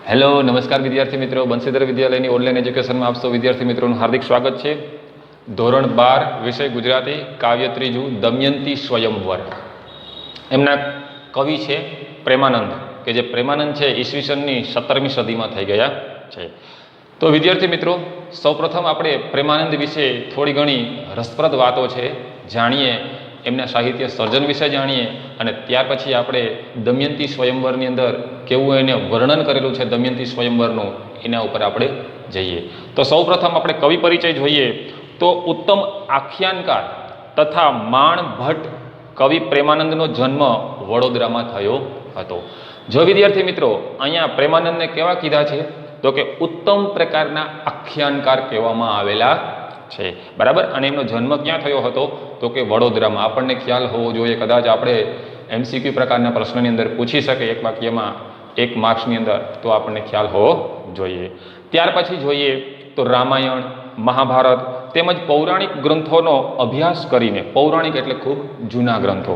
Hello નમસ્કાર વિદ્યાર્થી મિત્રો, બંસીધર વિદ્યાલયની ઓનલાઈન એજ્યુકેશનમાં આપ સૌ વિદ્યાર્થી મિત્રોનું હાર્દિક સ્વાગત છે. ધોરણ 12 વિષય ગુજરાતી, કાવ્ય ત્રીજું દમયંતી સ્વયંવર. એમના કવિ છે પ્રેમાનંદ, કે જે પ્રેમાનંદ છે ઈસવીસનની 17મી સદીમાં થઈ ગયા છે. તો વિદ્યાર્થી મિત્રો, સૌપ્રથમ આપણે પ્રેમાનંદ વિશે થોડી ઘણી રસપ્રદ વાતો છે જાણીએ, એમના સાહિત્ય સર્જન વિશે જાણીએ, અને ત્યાર પછી આપણે દમયંતી સ્વયંવરની અંદર કેવું એને વર્ણન કરેલું છે દમયંતી સ્વયંવરનું, એના ઉપર આપણે જઈએ. તો સૌપ્રથમ આપણે કવિ પરિચય જોઈએ તો ઉત્તમ આખ્યાનકાર તથા માણ ભટ્ટ કવિ પ્રેમાનંદનો જન્મ વડોદરામાં થયો હતો. જો વિદ્યાર્થી મિત્રો, અહીંયા પ્રેમાનંદને કેવા કીધા છે તો કે ઉત્તમ પ્રકારના આખ્યાનકાર કહેવામાં આવેલા છે, બરાબર. અને એમનો જન્મ ક્યાં થયો હતો તો કે વડોદરામાં. આપણને ખ્યાલ હોવો જોઈએ, કદાચ આપણે MCQ પ્રકારના પ્રશ્નની અંદર પૂછી શકે એક વાક્યમાં 1 માર્ક્સની અંદર, તો આપણને ખ્યાલ હોવો જોઈએ. ત્યાર પછી જોઈએ તો રામાયણ, મહાભારત તેમજ પૌરાણિક ગ્રંથોનો અભ્યાસ કરીને, પૌરાણિક એટલે ખૂબ જૂના ગ્રંથો,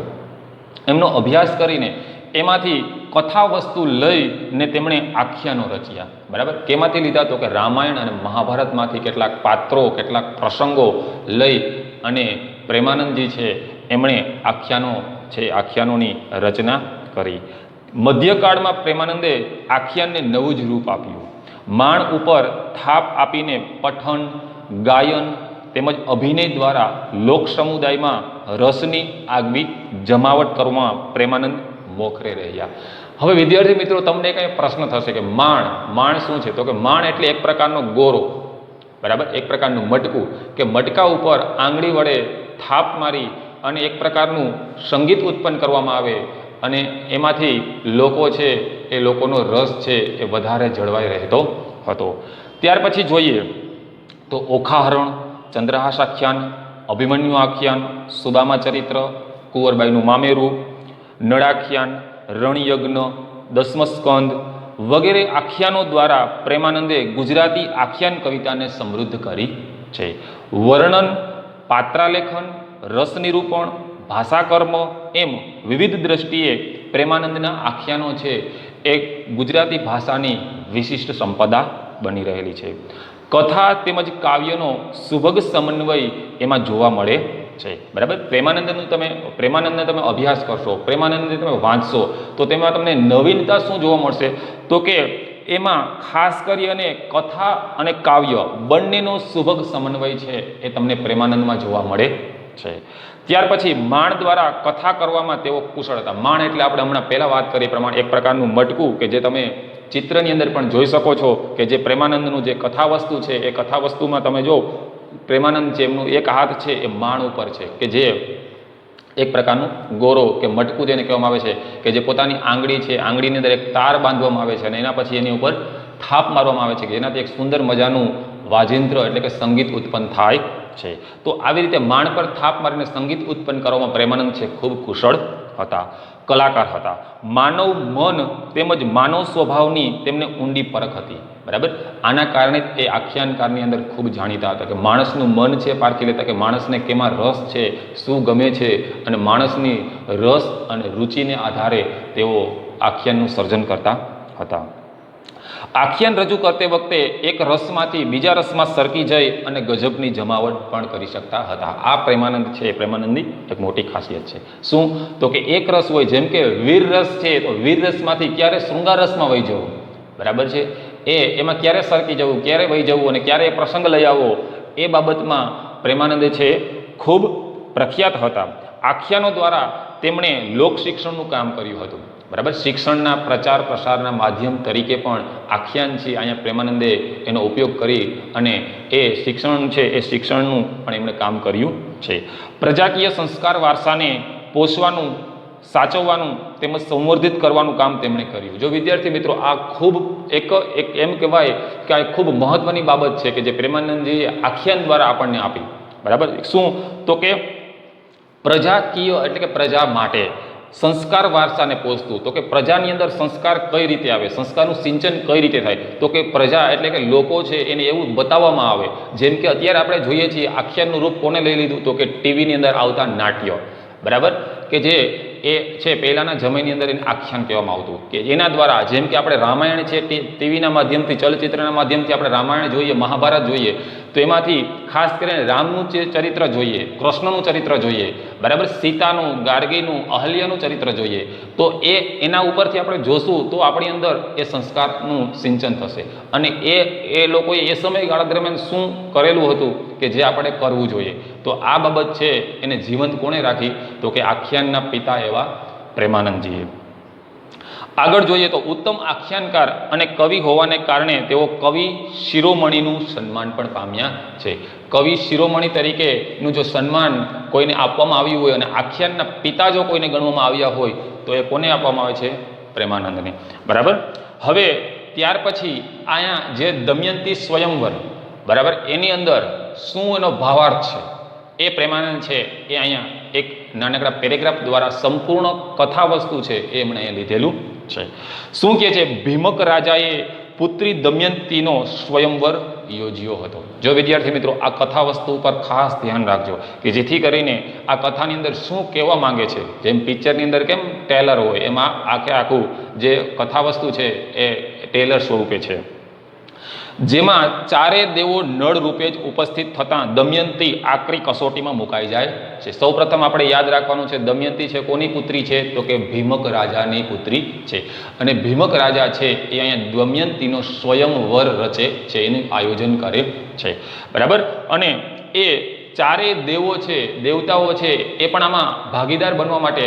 એમનો અભ્યાસ કરીને એમાંથી કથા વસ્તુ લઈને તેમણે આખ્યાનો રચ્યા, બરાબર. કેમાંથી લીધા તો કે રામાયણ અને મહાભારતમાંથી કેટલાક પાત્રો, કેટલાક પ્રસંગો લઈ અને પ્રેમાનંદજી છે એમણે આખ્યાનોની રચના કરી. મધ્યકાળમાં પ્રેમાનંદે આખ્યાનને નવું જ રૂપ આપ્યું. માણ ઉપર થાપ આપીને પઠન, ગાયન તેમજ અભિનય દ્વારા લોક સમુદાયમાં રસની આગવી જમાવટ કરવામાં પ્રેમાનંદ મોખરે રહ્યા. હવે વિદ્યાર્થી મિત્રો, તમને કંઈ પ્રશ્ન થશે કે માણ શું છે? તો કે માણ એટલે એક પ્રકારનો ગોરો, બરાબર, એક પ્રકારનું મટકું, કે મટકા ઉપર આંગળી વડે થાપ મારી અને એક પ્રકારનું સંગીત ઉત્પન્ન કરવામાં આવે અને એમાંથી લોકો છે એ લોકોનો રસ છે એ વધારે જળવાઈ રહેતો હતો. ત્યાર પછી જોઈએ તો ઓખાહરણ, ચંદ્રહાસ આખ્યાન, અભિમન્યુ આખ્યાન, સુદામા ચરિત્ર, કુંવરબાઈનું મામેરું, નળાખ્યાન, રણયજ્ઞ, દસમસ્કંદ વગેરે આખ્યાનો દ્વારા પ્રેમાનંદે ગુજરાતી આખ્યાન કવિતાને સમૃદ્ધ કરી છે. વર્ણન, પાત્રાલેખન, રસ નિરૂપણ, ભાષાકર્મ એમ વિવિધ દ્રષ્ટિએ પ્રેમાનંદના આખ્યાનો છે એ ગુજરાતી ભાષાની વિશિષ્ટ સંપદા બની રહેલી છે. કથા તેમજ કાવ્યનો સુભગ સમન્વય એમાં જોવા મળે છે, બરાબર. પ્રેમાનંદને તમે અભ્યાસ કરશો, પ્રેમાનંદને તમે વાંચશો તો તેમાં તમને નવીનતા શું જોવા મળશે તો કે એમાં ખાસ કરી અને કથા અને કાવ્ય બંનેનો સુભગ સમન્વય છે એ તમને પ્રેમાનંદમાં જોવા મળે છે. ત્યાર પછી માણ દ્વારા કથા કરવામાં તેઓ કુશળ હતા. માણ એટલે આપણે હમણાં પહેલાં વાત કરી પ્રમાણે એક પ્રકારનું મટકું, કે જે તમે ચિત્રની અંદર પણ જોઈ શકો છો, કે જે પ્રેમાનંદનું જે કથા વસ્તુ છે એ કથા વસ્તુમાં તમે જો પ્રેમાનંદ છે એમનું એક હાથ છે એ માણ ઉપર છે, કે જે એક પ્રકારનું ગોરો કે મટકું જેને કહેવામાં આવે છે, કે જે પોતાની આંગળી છે, આંગળીની અંદર એક તાર બાંધવામાં આવે છે અને એના પછી એની ઉપર થાપ મારવામાં આવે છે, કે જેનાથી એક સુંદર મજાનું વાજિંત્ર એટલે કે સંગીત ઉત્પન્ન થાય છે. તો આવી રીતે માણ પર થાપ મારીને સંગીત ઉત્પન્ન કરવામાં પ્રેમાનંદ છે ખૂબ કુશળ હતા, કલાકાર હતા. માનવ મન તેમજ માનવ સ્વભાવની તેમને ઊંડી પરખ હતી, બરાબર. આના કારણે એ આખ્યાનકારની અંદર ખૂબ જાણીતા હતા, કે માણસનું મન છે પારખી લેતા, કે માણસને કેમાં રસ છે, શું ગમે છે, અને માણસની રસ અને રુચિને આધારે તેઓ આખ્યાનનું સર્જન કરતા હતા. આખ્યાન રજૂ કરતી વખતે એક રસમાંથી બીજા રસમાં સરકી જઈ અને ગજબની જમાવટ પણ કરી શકતા હતા. આ પ્રેમાનંદ છે, પ્રેમાનંદની એક મોટી ખાસિયત છે. શું તો કે એક રસ હોય, જેમ કે વીર રસ છે, તો વીર રસમાંથી ક્યારે શૃંગાર રસમાં વહી જવું, બરાબર છે, એમાં ક્યારે સરકી જવું, ક્યારે વહી જવું અને ક્યારે એ પ્રસંગ લઈ આવવો, એ બાબતમાં પ્રેમાનંદ છે ખૂબ પ્રખ્યાત હતા. આખ્યાનો દ્વારા તેમણે લોક શિક્ષણનું કામ કર્યું હતું, બરાબર. શિક્ષણના પ્રચાર પ્રસારના માધ્યમ તરીકે પણ આખ્યાન છે અહીંયા પ્રેમાનંદે એનો ઉપયોગ કરી અને એ શિક્ષણ છે એ શિક્ષણનું પણ એમણે કામ કર્યું છે. પ્રજાકીય સંસ્કાર વારસાને પોષવાનું, સાચવવાનું તેમજ સંવર્ધિત કરવાનું કામ તેમણે કર્યું. જો વિદ્યાર્થી મિત્રો, આ ખૂબ એક એમ કહેવાય કે આ ખૂબ મહત્વની બાબત છે કે જે પ્રેમાનંદજીએ આખ્યાન દ્વારા આપણને આપી, બરાબર. શું તો કે પ્રજાકીય એટલે કે પ્રજા માટે સંસ્કાર વારસાને પોષતું, તો કે પ્રજાની અંદર સંસ્કાર કઈ રીતે આવે, સંસ્કારનું સિંચન કઈ રીતે થાય, તો કે પ્રજા એટલે કે લોકો છે એને એવું બતાવવામાં આવે. જેમ કે અત્યારે આપણે જોઈએ છીએ આખ્યાનનું રૂપ કોને લઈ લીધું તો કે ટીવીની અંદર આવતા નાટ્ય, બરાબર, કે જે એ છે પહેલાંના સમયની અંદર એને આખ્યાન કહેવામાં આવતું કે એના દ્વારા, જેમ કે આપણે રામાયણ છે ટીવીના માધ્યમથી, ચલચિત્રના માધ્યમથી આપણે રામાયણ જોઈએ, મહાભારત જોઈએ, તો એમાંથી ખાસ કરીને રામનું જે ચરિત્ર જોઈએ, કૃષ્ણનું ચરિત્ર જોઈએ, બરાબર, સીતાનું, ગાર્ગીનું, અહલ્યાનું ચરિત્ર જોઈએ, તો એના ઉપરથી આપણે જોશું તો આપણી અંદર એ સંસ્કારનું સિંચન થશે અને એ લોકોએ એ સમયગાળા દરમિયાન શું કરેલું હતું કે જે આપણે કરવું જોઈએ. તો આ બાબત છે એને જીવંત કોણે રાખી? તો કે આખ્યાનના પિતા એવા પ્રેમાનંદજીએ. આગળ જોઈએ તો ઉત્તમ આખ્યાનકાર અને કવિ હોવાને કારણે તેઓ કવિ શિરોમણીનું સન્માન પણ પામ્યા છે. કવિ શિરોમણી તરીકેનું જો સન્માન કોઈને આપવામાં આવ્યું હોય અને આખ્યાનના પિતા જો કોઈને ગણવામાં આવ્યા હોય તો એ કોને આપવામાં આવે છે? પ્રેમાનંદને. બરાબર. હવે ત્યાર પછી અહીંયા જે દમયંતી સ્વયંવર, બરાબર, એની અંદર શું એનો ભાવાર્થ છે એ પ્રેમાનંદ છે એ અહીંયા એક નાનકડા પેરેગ્રાફ દ્વારા સંપૂર્ણ કથા વસ્તુ છે એ એમણે અહીંયા લીધેલું છે. શું કહે છે? ભીમક રાજાએ પુત્રી દમયંતીનો સ્વયંવર યોજ્યો હતો. જો વિદ્યાર્થી મિત્રો આ કથા વસ્તુ ઉપર ખાસ ધ્યાન રાખજો કે જેથી કરીને આ કથાની અંદર શું કહેવા માંગે છે, જેમ પિક્ચરની અંદર કેમ ટેલર હોય એમાં આખું જે કથા વસ્તુ છે એ ટેલર સ્વરૂપે છે, જેમાં ચારે દેવો નળ રૂપે જ ઉપસ્થિત થતાં દમયંતી આકરી કસોટીમાં મુકાઈ જાય છે. સૌપ્રથમ આપણે યાદ રાખવાનું છે, દમયંતી છે કોની પુત્રી છે? તો કે ભીમક રાજાની પુત્રી છે. અને ભીમક રાજા છે એ અહીંયા દમયંતીનો સ્વયંવર રચે છે, એનું આયોજન કરે છે. બરાબર. અને એ ચારે દેવો છે, દેવતાઓ છે, એ પણ આમાં ભાગીદાર બનવા માટે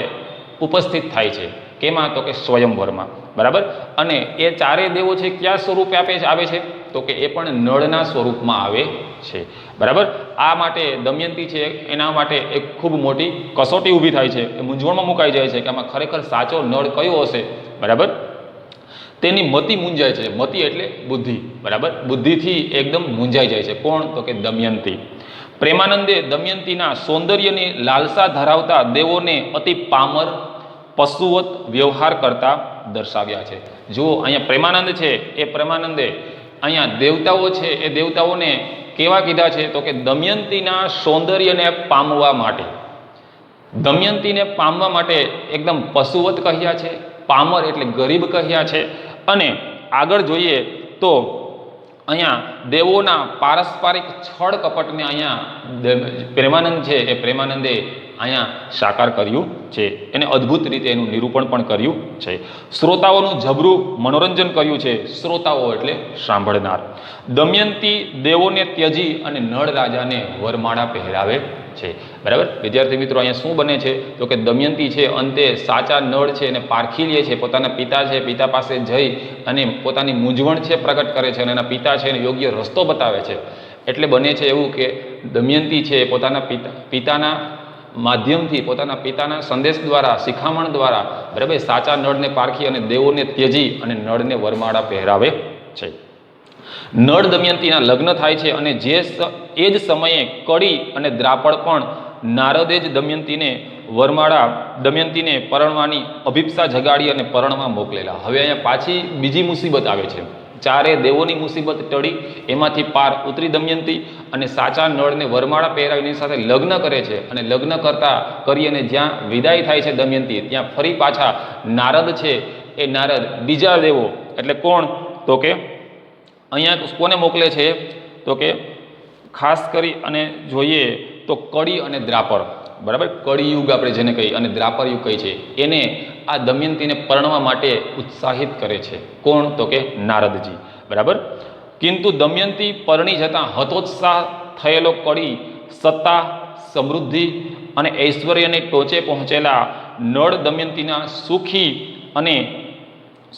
ઉપસ્થિત થાય છે. કેમાં? તો કે સ્વયંવરમાં. બરાબર. અને એ ચારે દેવો છે કયા સ્વરૂપે આવે છે? તો કે એ પણ નળના સ્વરૂપમાં આવે છે. બરાબર. આ માટે દમયંતી છે એના માટે એક ખૂબ મોટી કસોટી ઊભી થાય છે, એ મૂંઝવણમાં મુકાઈ જાય છે કે આમાં ખરેખર સાચો નળ કયો હશે. બરાબર. તેની મતિ મૂંઝાય છે. મતિ એટલે બુદ્ધિ. બરાબર. બુદ્ધિથી એકદમ મૂંઝાઈ જાય છે. કોણ? તો કે દમયંતી. પ્રેમાનંદે દમયંતીના સૌંદર્યની લાલસા ધરાવતા દેવોને અતિ પામર, પશુવત વ્યવહાર કરતા દર્શાવ્યા છે. જો અહીંયા પ્રેમાનંદ છે એ પ્રેમાનંદે અહીંયા દેવતાઓ છે એ દેવતાઓને કેવા કીધા છે? તો કે દમયંતીના સૌંદર્યને પામવા માટે, દમયંતીને પામવા માટે એકદમ પશુવત કહ્યા છે, પામર એટલે ગરીબ કહ્યા છે. અને આગળ જોઈએ તો અહીંયા દેવોના પારસ્પરિક છળ કપટને અહીંયા પ્રેમાનંદ છે એ પ્રેમાનંદે અહીંયા સાકાર કર્યું છે. એને અદ્ભુત રીતે એનું નિરૂપણ પણ કર્યું છે. શ્રોતાઓનું જબરું મનોરંજન કર્યું છે. શ્રોતાઓ એટલે સાંભળનાર. દમયંતી દેવોને ત્યજી અને નળ રાજાને વરમાળા પહેરાવે છે. બરાબર. વિદ્યાર્થી મિત્રો અહીંયા શું બને છે? તો કે દમયંતી છે અંતે સાચા નળ છે એને પારખી લે છે, પોતાના પિતા છે, પિતા પાસે જઈ અને પોતાની મૂંઝવણ છે પ્રગટ કરે છે અને એના પિતા છે એને યોગ્ય રસ્તો બતાવે છે. એટલે બને છે એવું કે દમયંતી છે પોતાના પિતાના માધ્યમથી, પોતાના પિતાના સંદેશ દ્વારા, શિખામણ દ્વારા, બરાબર, સાચા નળને પારખી અને દેવોને ત્યજી અને નળને વરમાળા પહેરાવે છે. નળ દમયંતીના લગ્ન થાય છે અને એ જ સમયે કડી અને દ્રાપડ પણ નારદે જ દમયંતીને પરણવાની અભિપ્સા જગાડી અને પરણવા મોકલેલા. હવે અહીંયા પાછી બીજી મુસીબત આવે છે. ચારે દેવોની મુસીબત ટળી, એમાંથી પાર ઉતરી દમયંતી અને સાચા નળને વરમાળા પહેરાવીની સાથે લગ્ન કરે છે. અને લગ્ન કરી અને જ્યાં વિદાય થાય છે દમયંતી, ત્યાં ફરી પાછા નારદ છે એ નારદ બીજા દેવો એટલે કોણ? તો કે અહીંયા કોને મોકલે છે? તો કે ખાસ કરી અને જોઈએ તો કડી અને દ્રાપર. બરાબર. કળિયુગ આપણે જેને કહીએ અને દ્રાપર યુગ કહે છે, એને આ દમયંતીને પરણવા માટે ઉત્સાહિત કરે છે. કોણ? તો કે નારદજી. બરાબર. કિંતુ દમયંતી પરણી જતાં હતોત્સાહ થયેલો કળી સત્તા, સમૃદ્ધિ અને ઐશ્વર્યને ટોચે પહોંચેલા નળ દમયંતીના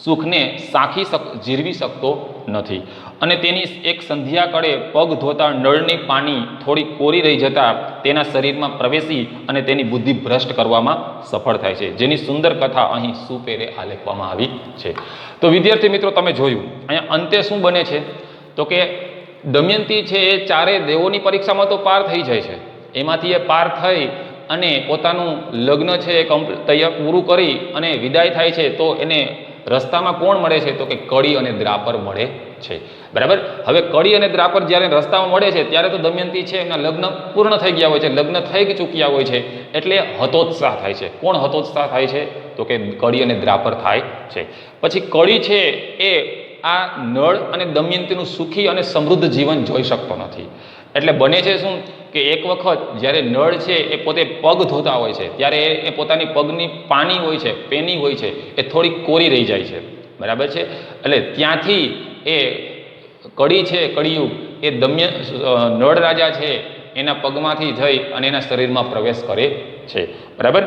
સુખને જીરવી શકતો નથી. અને તેની એક સંધ્યા કળે પગ ધોતા નળની પાણી થોડી કોરી રહી જતા તેના શરીરમાં પ્રવેશી અને તેની બુદ્ધિ ભ્રષ્ટ કરવામાં સફળ થાય છે, જેની સુંદર કથા અહીં સુપેરે આલેખવામાં આવી છે. તો વિદ્યાર્થી મિત્રો તમે જોયું અહીંયા અંતે શું બને છે? તો કે દમયંતી છે એ ચારે દેવોની પરીક્ષામાં તો પાર થઈ જાય છે. એમાંથી એ પાર થઈ અને પોતાનું લગ્ન છે એ તૈયાર પૂરું કરી અને વિદાય થાય છે. તો એને રસ્તામાં કોણ મળે છે? તો કે કળી અને દ્રાપર મળે છે. બરાબર. હવે કળી અને દ્રાપર જ્યારે રસ્તામાં મળે છે ત્યારે તો દમયંતી છે એના લગ્ન પૂર્ણ થઈ ગયા હોય છે, લગ્ન થઈ ચૂક્યા હોય છે. એટલે હતોત્સાહ થાય છે. કોણ હતોત્સાહ થાય છે? તો કે કળી અને દ્રાપર થાય છે. પછી કળી છે એ આ નળ અને દમયંતીનું સુખી અને સમૃદ્ધ જીવન જોઈ શકતો નથી. એટલે બને છે શું કે એક વખત જ્યારે નળ છે એ પોતે પગ ધોતા હોય છે ત્યારે એ પોતાની પગની પાની હોય છે, પેની હોય છે, એ થોડી કોરી રહી જાય છે. બરાબર છે. એટલે ત્યાંથી એ કળી છે, કળિયુગ એ નળ રાજા છે એના પગમાંથી જઈ અને એના શરીરમાં પ્રવેશ કરે છે. બરાબર.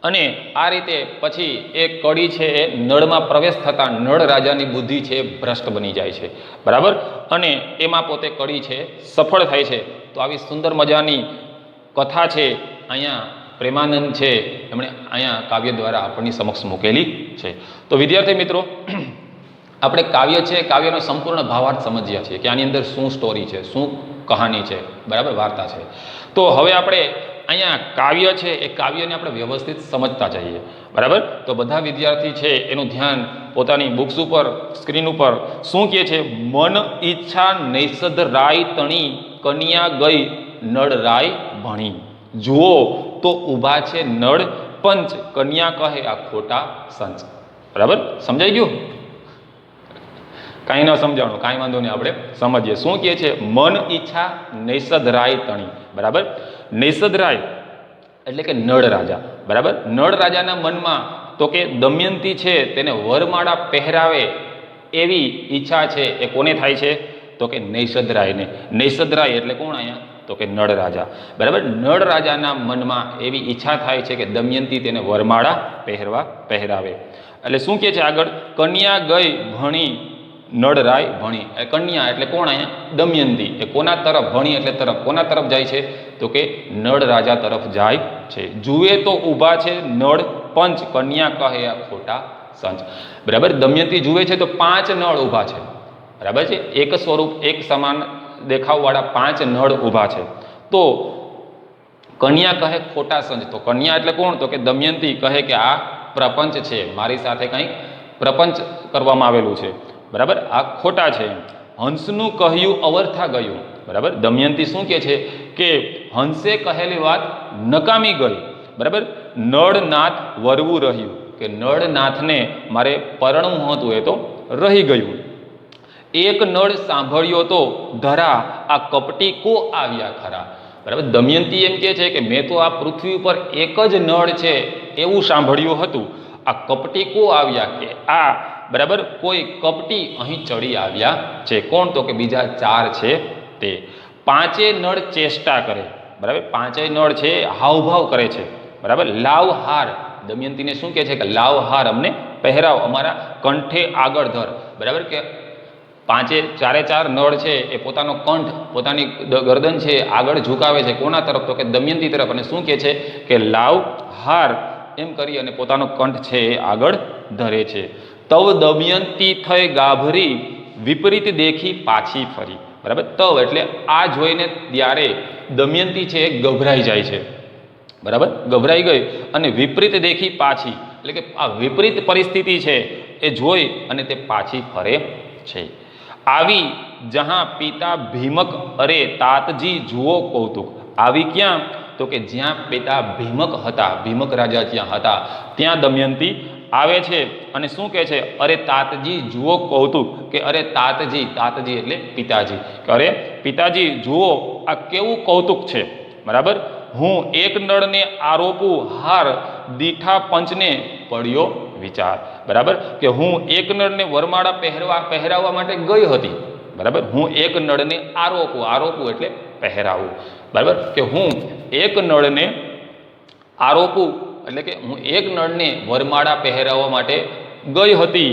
અને આ રીતે પછી એ કળી છે એ નળમાં પ્રવેશ થતાં નળ રાજાની બુદ્ધિ છે ભ્રષ્ટ બની જાય છે. બરાબર. અને એમાં પોતે કળી છે સફળ થાય છે. તો આવી સુંદર મજાની કથા છે અહીંયા પ્રેમાનંદ છે એમણે અહીંયા કાવ્ય દ્વારા આપણની સમક્ષ મૂકેલી છે. તો વિદ્યાર્થી મિત્રો, આપણે કાવ્ય છે, કાવ્યનો સંપૂર્ણ ભાવાર્થ સમજ્યા છીએ કે આની અંદર શું સ્ટોરી છે, શું કહાની છે, બરાબર, વાર્તા છે. તો હવે આપણે અહીંયા કાવ્ય છે એ કાવ્યને આપણે વ્યવસ્થિત સમજતા જઈએ. બરાબર. તો બધા વિદ્યાર્થી છે એનું ધ્યાન પોતાની બુક્સ ઉપર, સ્ક્રીન ઉપર શું કહે છે? મન ઈચ્છા નૈષધ રાય તણી કન્યા ગઈ નળ રાય ભણી. જુઓ તો ઊભા છે નળ પંચ કન્યા કહે આ ખોટા સંચ. બરાબર. સમજાઈ ગયું? કાંઈ ન સમજાણું, કાંઈ વાંધો નહીં, આપણે સમજીએ. શું કહે છે? મન ઈચ્છા નૈષધ રાય તણી. બરાબર. નૈષધ રાય એટલે કે નળ રાજા. બરાબર. નળ રાજાના મનમાં તો કે દમયંતી છે તેને વરમાળા પહેરાવે એવી ઈચ્છા છે એ કોને થાય છે? તો કે નૈષધ રાયને. નૈષધ રાય એટલે કોણ અહીંયા? તો કે નળ રાજા. બરાબર. નળ રાજાના મનમાં એવી ઈચ્છા થાય છે કે દમયંતી તેને વરમાળા પહેરાવે. એટલે શું કહે છે આગળ? કન્યા ગઈ ભણી નળ રાય ભણી. કન્યા એટલે કોણ અહીંયા? દમયંતી. એ કોના તરફ? ભણી એટલે તરફ. કોના તરફ જાય છે? તો કે નળ રાજા તરફ જાય છે. જુએ તો ઊભા છે નળ પંચ કન્યા કહે આ ખોટા સંચ. બરાબર. દમયંતી જુએ છે તો 5 નળ ઊભા છે. બરાબર છે. એક સ્વરૂપ, એક સમાન દેખાવવાળા 5 નળ ઊભા છે. તો કન્યા કહે ખોટા સંચ. તો કન્યા એટલે કોણ? તો કે દમયંતી કહે કે આ પ્રપંચ છે, મારી સાથે કંઈક પ્રપંચ કરવામાં આવેલું છે. બરાબર. આ ખોટા છે. હંસનું કહ્યું અવર્થા ગયું. બરાબર. દમયંતી શું કહે છે કે હંસે કહેલી વાત નકામી ગઈ. બરાબર. નળનાથ વરવું રહ્યું. કે નળનાથને મારે પરણવું હતું એ તો રહી ગયું. એક નળ સાંભળ્યો તો ધરા આ કપટી કો આવ્યા ખરા. બરાબર. દમયંતી એમ કહે છે કે મેં તો આ પૃથ્વી ઉપર એક જ નળ છે એવું સાંભળ્યું હતું. આ કપટી કો આવ્યા કે આ બરાબર કોઈ કપટી અહીં ચડી આવ્યા છે. કોણ? તો કે બીજા 4 છે તે. 5 નળ ચેષ્ટા કરે. બરાબર. 5 નળ છે હાવભાવ કરે છે. બરાબર. લાવ હાર. દમયંતીને શું કહે છે કે લાવ હાર અમને પહેરાવ, અમારા કંઠે આગળ ધર. બરાબર. કે 4 નળ છે એ પોતાનો કંઠ, પોતાની ગરદન છે આગળ ઝુકાવે છે. કોના તરફ? તો કે દમયંતી તરફ. અને શું કહે છે કે લાવ હાર એમ કરી અને પોતાનો કંઠ છે એ આગળ ધરે છે. તવ દમયંતી થઈ ગાભરી વિપરીત દેખી પાછી ફરી. બરાબર. તવ એટલે આ જોઈને ત્યારે દમયંતી છે એ ગભરાઈ જાય છે. બરાબર. ગભરાઈ ગઈ અને વિપરીત દેખી પાછી એટલે કે આ વિપરીત પરિસ્થિતિ છે એ જોઈ અને તે પાછી ફરે છે. આવી જહાં પિતા ભીમક અરે તાતજી જુઓ કૌતુક. આવી ક્યાં? તો કે જ્યાં પિતા ભીમક હતા, ભીમક રાજા જ્યાં હતા ત્યાં દમયંતી આવે છે અને શું કહે છે? અરે તાતજી જુઓ કૌતુક. કે અરે તાતજી, તાતજી એટલે પિતાજી, કે અરે પિતાજી જુઓ આ કેવું કૌતુક છે. બરાબર. હું એક નળને આરોપું હાર દીઠા પંચને પડ્યો વિચાર. બરાબર. કે હું એક નળને વરમાળા પહેરાવવા માટે ગઈ હતી. બરાબર. હું એક નળને આરોપું એટલે પહેરાવું. બરાબર. કે હું એક નળને આરોપું એટલે કે હું એક નળને વરમાળા પહેરાવવા માટે ગઈ હતી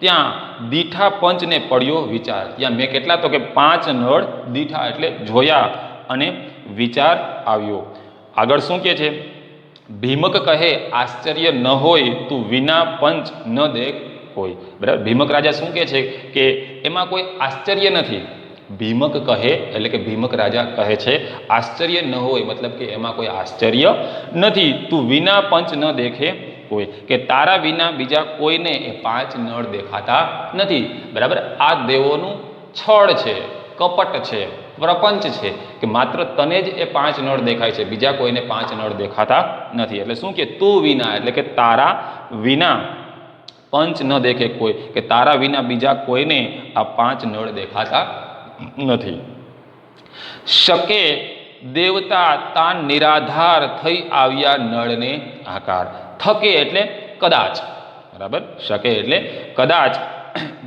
ત્યાં દીઠા પંચને પડ્યો વિચાર. ત્યાં મેં કેટલા? તો કે 5 નળ દીઠા એટલે જોયા અને વિચાર આવ્યો. આગળ શું કહે છે? ભીમક કહે આશ્ચર્ય ન હોય તું વિના પંચ ન દેખ કોઈ. બરાબર. ભીમક રાજા શું કહે છે કે એમાં કોઈ આશ્ચર્ય નથી. ભીમક કહે એટલે કે ભીમક રાજા કહે છે આશ્ચર્ય ન હોય મતલબ કે એમાં કોઈ આશ્ચર્ય નથી. તું વિના પંચ ન દેખે કોઈ. કે તારા વિના બીજા કોઈને એ 5 નળ દેખાતા નથી. બરાબર. આ દેવોનું છળ છે, કપટ છે. પ્રપંચ છે કે માત્ર તને જ એ 5 નળ દેખાય છે, બીજા કોઈને 5 નળ દેખાતા નથી. એટલે શું કે તું વિના એટલે કે તારા વિના પંચ ન દેખે કોઈ, કે તારા વિના બીજા કોઈને આ 5 નળ દેખાતા નથી. શકે દેવતા તા નિરાધાર થઈ આવ્યા નળને આકાર. થકે એટલે કદાચ, બરાબર, શકે એટલે કદાચ,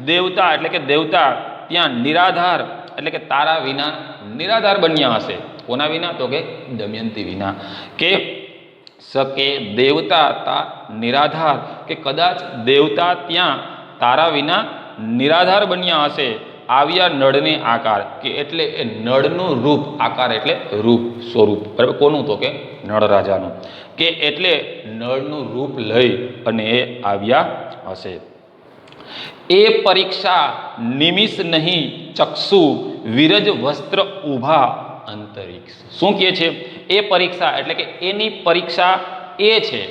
દેવતા એટલે કે દેવતા ત્યાં નિરાધાર એટલે કે તારા વિના નિરાધાર બન્યા હશે. કોના વિના? તો કે દમયંતી વિના. કે શકે દેવતા તા નિરાધાર, કે કદાચ દેવતા ત્યાં તારા વિના નિરાધાર બન્યા હશે. આવ્યા નળને આકાર, કે એટલે એ નળનું રૂપ, આકાર એટલે રૂપ, સ્વરૂપ, બરાબર. કોનું? તો કે નળ રાજાનું. કે એટલે નળનું રૂપ લઈ અને એ આવ્યા હશે. એ પરીક્ષા નિમિષ નહીં ચક્ષુ વિરજ વસ્ત્ર ઉભા અંતરિક્ષ. શું કહે છે? એ પરીક્ષા એટલે કે એની પરીક્ષા એ છે,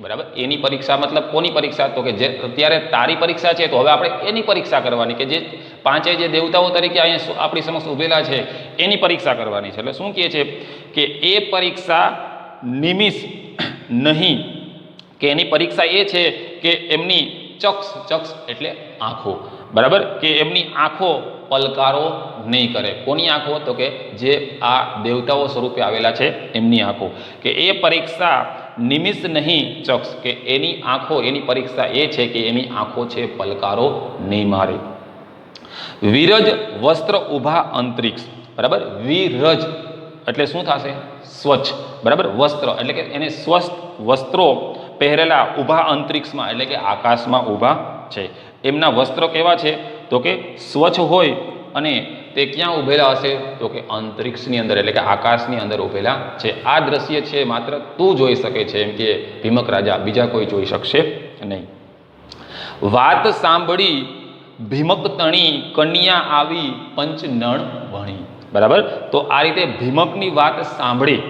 બરાબર. એની પરીક્ષા મતલબ કોની પરીક્ષા? તો કે જે અત્યારે તારી પરીક્ષા છે, તો હવે આપણે એની પરીક્ષા કરવાની, કે જે 5 જે દેવતાઓ તરીકે અહીંયા આપણી સમક્ષ ઉભેલા છે એની પરીક્ષા કરવાની છે. એટલે શું કહે છે કે એ પરીક્ષા નિમિષ નહીં, કે એની પરીક્ષા એ છે કે એમની ચક્ષ એટલે આંખો, બરાબર, કે એમની આંખો પલકારો નહીં કરે. કોની આંખો? તો કે જે આ દેવતાઓ સ્વરૂપે આવેલા છે એમની આંખો. કે એ પરીક્ષા નિમિષ નહીં ચક્ષ, કે એની આંખો, એની પરીક્ષા એ છે કે એની આંખો છે પલકારો નહીં મારે. વિરજ વસ્ત્ર ઉભા અંતરિક્ષ, બરાબર. વિરજ એટલે શું થશે? સ્વચ્છ, બરાબર. વસ્ત્ર એટલે કે એને સ્વસ્થ વસ્ત્રો પહેરેલા ઉભા અંતરિક્ષમાં એટલે કે આકાશમાં ઊભા છે. એમના વસ્ત્રો કેવા છે? તો કે સ્વચ્છ હોય અને તે ક્યાં ઉભેલા હશે? તો કે અંતરિક્ષની અંદર એટલે કે આકાશની અંદર ઉભેલા છે. આ દ્રશ્ય છે માત્ર તું જોઈ શકે છે, એમ કે ભીમક રાજા, બીજા કોઈ જોઈ શકશે નહીં. વાત સાંભળી ભીમક તણી કન્યા આવી પંચ નળ ભણી, બરાબર. તો આ રીતે ભીમકની વાત સાંભળી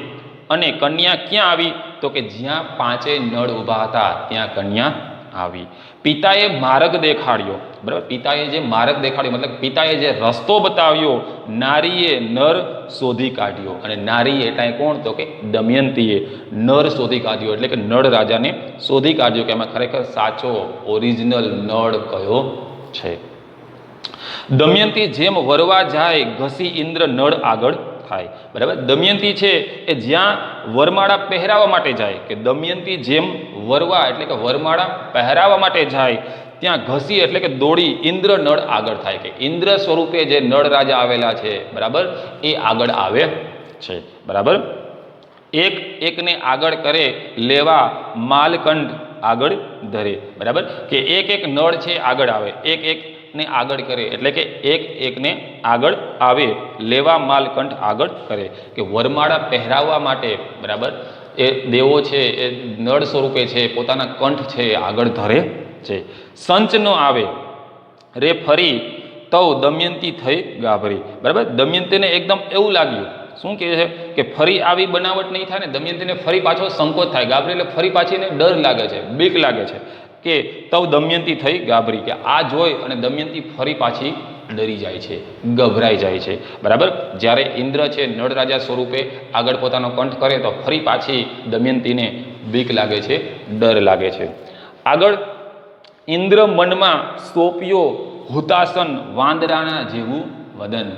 અને કન્યા ક્યાં આવી? તો કે જ્યાં 5 નળ ઊભા હતા ત્યાં કન્યા આવી. પિતાએ માર્ગ દેખાડ્યો, બરાબર. પિતાએ જે માર્ગ દેખાડ્યો મતલબ પિતાએ જે રસ્તો બતાવ્યો, નારીએ નર શોધી કાઢ્યો. અને નારી એટલે કોણ? તો કે દમયંતીએ નર શોધી કાઢ્યો એટલે કે નળ રાજાને શોધી કાઢ્યો કે એમાં ખરેખર સાચો ઓરિજિનલ નળ કયો છે. દમયંતી જેમ વરવા જાય ઘસી ઇન્દ્ર નળ આગળ થાય, બરાબર. દમયંતી છે એ જ્યાં વરમાળા પહેરાવા માટે જાય, કે દમયંતી જેમ વરવા એટલે કે વરમાળા પહેરાવા માટે જાય ત્યાં ઘસી એટલે કે દોડી ઇન્દ્ર નળ આગળ થાય, કે ઇન્દ્ર સ્વરૂપે જે નળ રાજા આવેલા છે, બરાબર, એ આગળ આવે છે, બરાબર. એક એકને આગળ કરે લેવા માલકંઠ આગળ ધરે, બરાબર. કે એક નળ છે આગળ આવે, એક ને આગળ કરે એટલે કે એક એકને આગળ આવે લેવા માલકંઠ આગળ કરે, કે વરમાળા પહેરાવવા માટે, બરાબર, એ દેવો છે એ નળ સ્વરૂપે છે પોતાના કંઠ છે આગળ ધરે છે. સંચ ન આવે રે ફરી તવ દમયંતી થઈ ગાભરી, બરાબર. દમયંતીને એકદમ એવું લાગ્યું, શું કહે છે કે ફરી આવી બનાવટ નહીં થાય ને, દમયંતીને ફરી પાછો સંકોચ થાય, ગાભરી એટલે ફરી પાછીને ડર લાગે છે, બીક લાગે છે, કે તવ દમયંતી થઈ ગાભરી, કે આ જોઈ અને દમયંતી ફરી પાછી ડરી જાય છે, ગભરાઈ જાય છે, બરાબર. જ્યારે ઇન્દ્ર છે નળ રાજા સ્વરૂપે આગળ પોતાનો કંઠ કરે તો ફરી પાછી દમયંતીને બીક લાગે છે, ડર લાગે છે. આગળ ઇન્દ્ર મનમાં સોંપ્યો હુતાસન વાંદરાના જેવું વદન.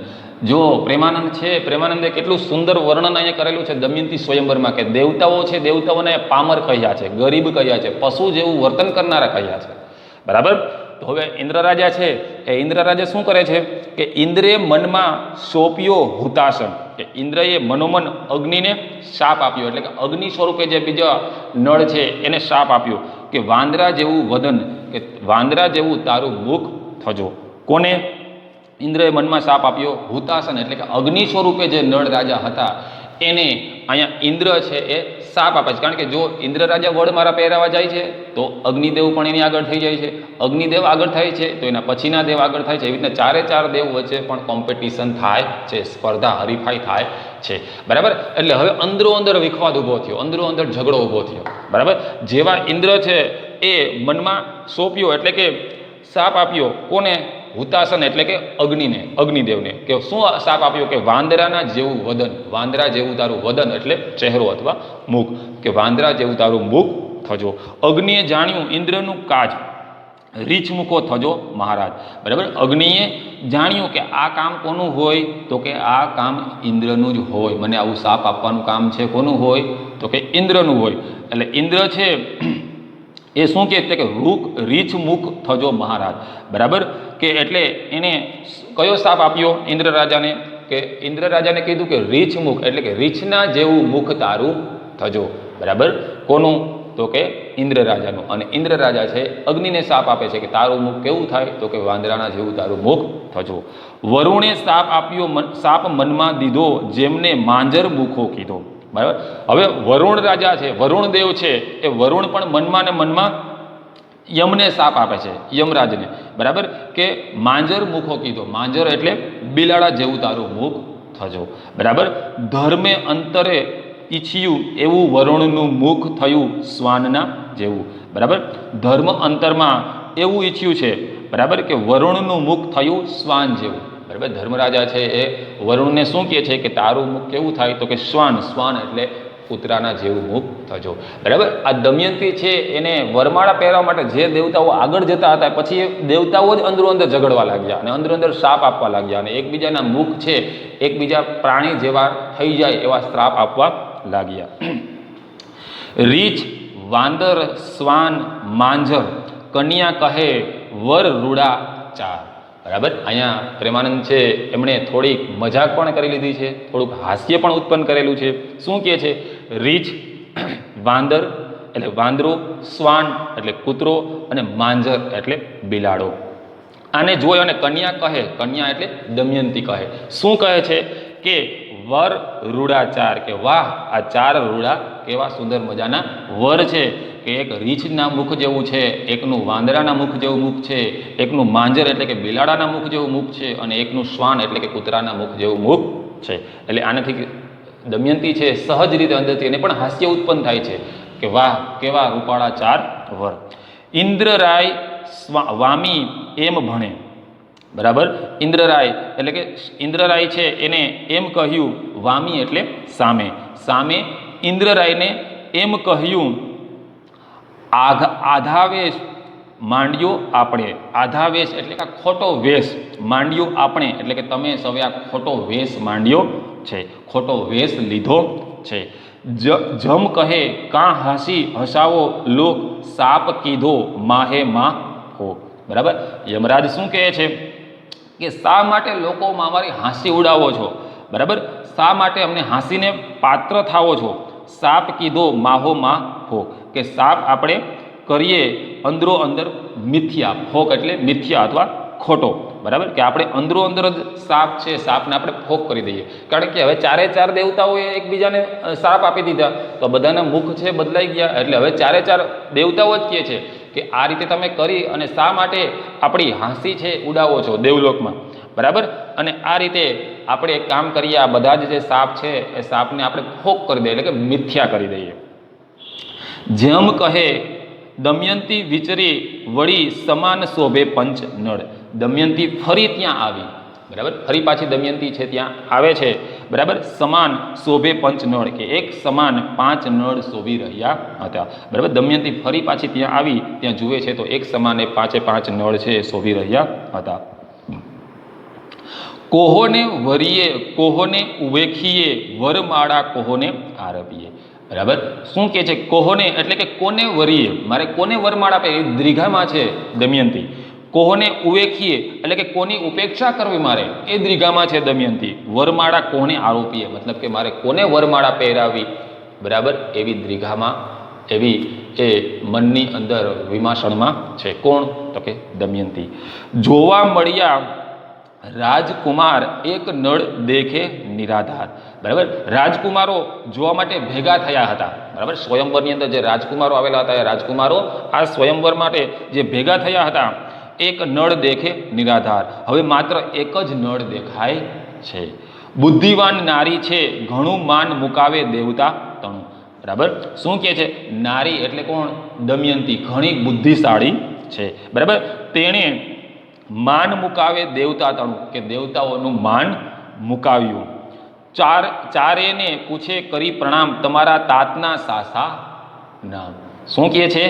જો પ્રેમાનંદ છે, પ્રેમાનંદે કેટલું સુંદર વર્ણન અહીંયા કરેલું છે દમયંતી સ્વયંવરમાં, કે દેવતાઓ છે, દેવતાઓને પામર કહ્યા છે, ગરીબ કહ્યા છે, પશુ જેવું વર્તન કરનારા કહ્યા છે, બરાબર. તો હવે ઇન્દ્ર રાજા છે એ ઇન્દ્ર રાજા શું કરે છે કે ઇન્દ્રે મનમાં સોંપ્યો હુતાસન, કે ઇન્દ્રએ મનોમન અગ્નિને શાપ આપ્યો એટલે કે અગ્નિ સ્વરૂપે જે બીજા નળ છે એને શાપ આપ્યો, કે વાંદરા જેવું વદન, કે વાંદરા જેવું તારું મુખ થજો. કોને? ઇન્દ્રએ મનમાં શાપ આપ્યો, હુતાસન એટલે કે અગ્નિ સ્વરૂપે જે નળ રાજા હતા એને અહીંયા ઇન્દ્ર છે એ શાપ આપે છે. કારણ કે જો ઇન્દ્ર રાજા વડમાળા પહેરાવા જાય છે તો અગ્નિદેવ પણ એની આગળ થઈ જાય છે, અગ્નિદેવ આગળ થાય છે તો એના પછીના દેવ આગળ થાય છે, એવી રીતના ચારે દેવ વચ્ચે પણ કોમ્પિટિશન થાય છે, સ્પર્ધા હરીફાઈ થાય છે, બરાબર. એટલે હવે અંદરો અંદર વિખવાદ ઊભો થયો, અંદરો અંદર ઝઘડો ઊભો થયો, બરાબર. જેવા ઇન્દ્ર છે એ મનમાં સોંપ્યો એટલે કે શાપ આપ્યો, કોને? હુતાસન એટલે કે અગ્નિને, અગ્નિદેવને કે શું શાપ આપ્યો કે વાંદરાના જેવું વદન, વાંદરા જેવું તારું વદન એટલે ચહેરો અથવા મુખ, કે વાંદરા જેવું તારું મુખ થજો. અગ્નિએ જાણ્યું ઇન્દ્રનું કાજ, રીછ મુખો થજો મહારાજ. બરાબર, અગ્નિએ જાણ્યું કે આ કામ કોનું હોય, તો કે આ કામ ઇન્દ્રનું જ હોય. મને આવું શાપ આપવાનું કામ છે કોનું હોય, તો કે ઇન્દ્રનું હોય. એટલે ઇન્દ્ર છે એ શું કહે છે કે રીછ મુખ થજો મહારાજ. બરાબર, કે એટલે એને કયો શાપ આપ્યો ઇન્દ્ર રાજાને, કે ઇન્દ્ર રાજાને કીધું કે રીછ મુખ એટલે કે રીછના જેવું મુખ તારું થજો. બરાબર, કોનું, તો કે ઇન્દ્ર રાજાનું. અને ઇન્દ્ર રાજા છે અગ્નિને શાપ આપે છે કે તારું મુખ કેવું થાય, તો કે વાંદરાના જેવું તારું મુખ થજો. વરુણે શાપ આપ્યો, શાપ મનમાં દીધો, જેમને માંજર મુખો કીધો. બરાબર, હવે વરુણ રાજા છે, વરુણ દેવ છે, એ વરુણ પણ મનમાં ને મનમાં યમને શાપ આપે છે, યમરાજને. બરાબર, કે માંજર મુખો કીધો, માંજર એટલે બિલાડા જેવું તારું મુખ થજો. બરાબર, ધર્મે અંતરે ઈચ્છ્યું એવું વરુણનું મુખ થયું શ્વાનના જેવું. બરાબર, ધર્મ અંતરમાં એવું ઈચ્છ્યું છે, બરાબર, કે વરુણનું મુખ થયું શ્વાન જેવું. બરાબર, ધર્મરાજા છે એ વરુણને શું કહે છે કે તારું મુખ કેવું થાય, તો કે શ્વાન, શ્વાન એટલે કૂતરાના જેવું મુખ થજો. બરાબર, આ દમયંતી છે એને વરમાળા પહેરવા માટે જે દેવતાઓ આગળ જતા હતા, પછી એ દેવતાઓ જ અંદરો અંદર ઝઘડવા લાગ્યા અને અંદરો અંદર શ્રાપ આપવા લાગ્યા, અને એકબીજાના મુખ છે એકબીજા પ્રાણી જેવા થઈ જાય એવા શ્રાપ આપવા લાગ્યા. રીછ, વાંદર, શ્વાન, માંજર, કન્યા કહે વર રૂડા ચાર. બરાબર, અહીંયા પ્રેમાનંદ છે એમણે થોડીક મજાક પણ કરી લીધી છે, થોડુંક હાસ્ય પણ ઉત્પન્ન કરેલું છે. શું કહે છે, રીછ, વાંદર એટલે વાંદરો, શ્વાન એટલે કૂતરો, અને માંજર એટલે બિલાડો. આને જોઈ અને કન્યા કહે, કન્યા એટલે દમયંતી કહે, શું કહે છે કે વર રૂડા ચાર, કે વાહ આ ચાર રૂડા કેવા સુંદર મજાના વર છે, કે એક રીછના મુખ જેવું છે, એકનું વાંદરાના મુખ જેવું મુખ છે, એકનું માંજર એટલે કે બિલાડાના મુખ જેવું મુખ છે, અને એકનું શ્વાન એટલે કે કૂતરાના મુખ જેવું મુખ છે. એટલે આનાથી દમયંતી છે સહજ રીતે અંદરથી એને પણ હાસ્ય ઉત્પન્ન થાય છે કે વાહ કેવા રૂપાળા ચાર વર. ઇન્દ્રરાય વામી એમ ભણે. બરાબર, ઇન્દ્રરાય એટલે કે ઇન્દ્રરાય છે એને એમ કહ્યું, વામી એટલે સામે, સામે ઇન્દ્રરાયને એમ કહ્યું, આધાવેશ માંડ્યો આપણે. આધાવેશ એટલે કે ખોટો વેશ, માંડ્યો આપણે એટલે કે તમે સૌએ આ ખોટો વેશ માંડ્યો છે, ખોટો વેશ લીધો છે. જમ કહે કાં હાસી હસાવો લોક, સાપ કીધો માહે માં હો. બરાબર, યમરાજ શું કહે છે કે શા માટે લોકોમાં અમારી હાંસી ઉડાવો છો. બરાબર, શા માટે અમને હાંસીને પાત્ર થાવો છો. સાપ કીધો માહો માં હો, કે સાપ આપણે કરીએ અંદરો અંદર મિથ્યા, ફોક એટલે મિથ્યા અથવા ખોટો. બરાબર, કે આપણે અંદરો અંદર જ સાપ છે, સાપને આપણે ફોક કરી દઈએ. કારણ કે હવે ચારે ચાર દેવતાઓએ એકબીજાને સાપ આપી દીધા, તો બધાના મુખ છે બદલાઈ ગયા. એટલે હવે ચારે ચાર દેવતાઓ જ કહે છે કે આ રીતે તમે કરી અને શા માટે આપણી હાંસી છે ઉડાવો છો દેવલોકમાં. બરાબર, અને આ રીતે આપણે એક કામ કરીએ, આ બધા જ જે સાપ છે એ સાપને આપણે ફોક કરી દઈએ એટલે કે મિથ્યા કરી દઈએ. જેમ કહે દમયંતી વિચરી વળી સમાન શોભે પંચ નળ. દમયંતી ફરી ત્યાં આવી. બરાબર, ફરી પાછી દમયંતી છે ત્યાં આવે છે. બરાબર, સમાન શોભે પંચ નળ, કે એક સમાન પાંચ નળ શોભી રહ્યા હતા. બરાબર, દમયંતી ફરી પાછી ત્યાં આવી, ત્યાં જુએ છે તો એક સમાન એ પાંચે પાંચ નળ છે એ શોભી રહ્યા હતા. કોહોને વરીએ કોહોને ઉવેખીએ વરમાળા કોહોને આરપીએ. બરાબર, શું કહે છે, કોહોને એટલે કે કોને વરીએ, મારે કોને વરમાળા આપે, એ દ્રિઘામાં છે દમયંતી. કોહોને ઉવેખીએ એટલે કે કોની ઉપેક્ષા કરવી મારે, એ દ્રિઘામાં છે દમયંતી. વરમાળા કોને આરોપીએ મતલબ કે મારે કોને વરમાળા પહેરાવી. બરાબર, એવી દ્રિઘામાં એવી એ મનની અંદર વિમાસણમાં છે. કોણ, તો કે દમયંતી. જોવા મળ્યા રાજકુમાર એક નળ દેખે નિરાધાર. બરાબર, રાજકુમારો જોવા માટે ભેગા થયા હતા. બરાબર, સ્વયંવરની અંદર જે રાજકુમારો આવેલા હતા એ રાજકુમારો આ સ્વયંવર માટે જે ભેગા થયા હતા, એક નળ દેખે નિરાધાર. હવે માત્ર એક જ નળ દેખાય છે. બુદ્ધિવાન નારી છે ઘણું માન મુકાવે દેવતા તણું. બરાબર, શું કહે છે, નારી એટલે કોણ, દમયંતી ઘણી બુદ્ધિશાળી છે. બરાબર, તેણે માન મુકાવે દેવતા તણું, કે દેવતાઓનું માન મુકાવ્યું. ચારેને પૂછે કરી પ્રણામ, તમારા તાતના સાસા નામ. શું કહે છે?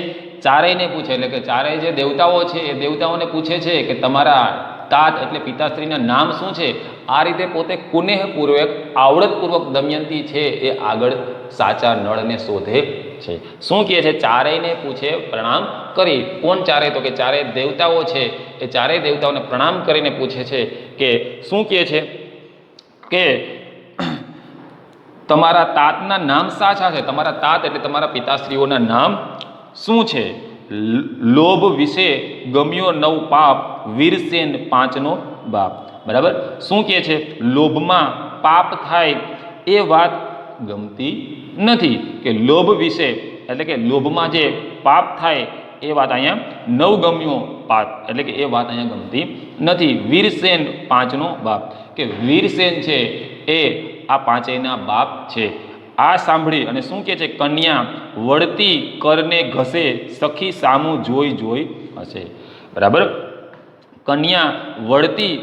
ચારેયને પૂછે, એટલે કે ચારેય જે દેવતાઓ છે એ દેવતાઓને પૂછે છે કે તમારા તાત એટલે પિતાશ્રીના નામ શું છે. આ રીતે પોતે કુનેહપૂર્વક આવડતપૂર્વક દમયંતી છે એ આગળ સાચા નળને શોધે છે. શું કહે છે? ચારેયને પૂછે પ્રણામ કરી. કોણ ચારે? તો કે ચારેય દેવતાઓ છે એ ચારેય દેવતાઓને પ્રણામ કરીને પૂછે છે કે શું કહે છે કે તમારા તાતના નામ સાચા છે. તમારા તાત એટલે તમારા પિતાશ્રીઓના નામ શું છે? લોભ વિશે ગમ્યો નવ પાપ, વીરસેન પાંચનો બાપ. બરાબર. શું કહે છે? લોભમાં પાપ થાય એ વાત ગમતી નથી, કે લોભ વિશે એટલે કે લોભમાં જે પાપ થાય એ વાત અહીંયા નવ ગમ્યો પાપ એટલે કે એ વાત અહીંયા ગમતી નથી. વીરસેન પાંચનો બાપ, કે વીરસેન છે એ આ પાંચેયના બાપ છે. આ સાંભળી અને શું કહે છે? કન્યા વળતી કરને ઘસે, સખી સામું જોઈ જોઈ હશે. બરાબર. કન્યા વળતી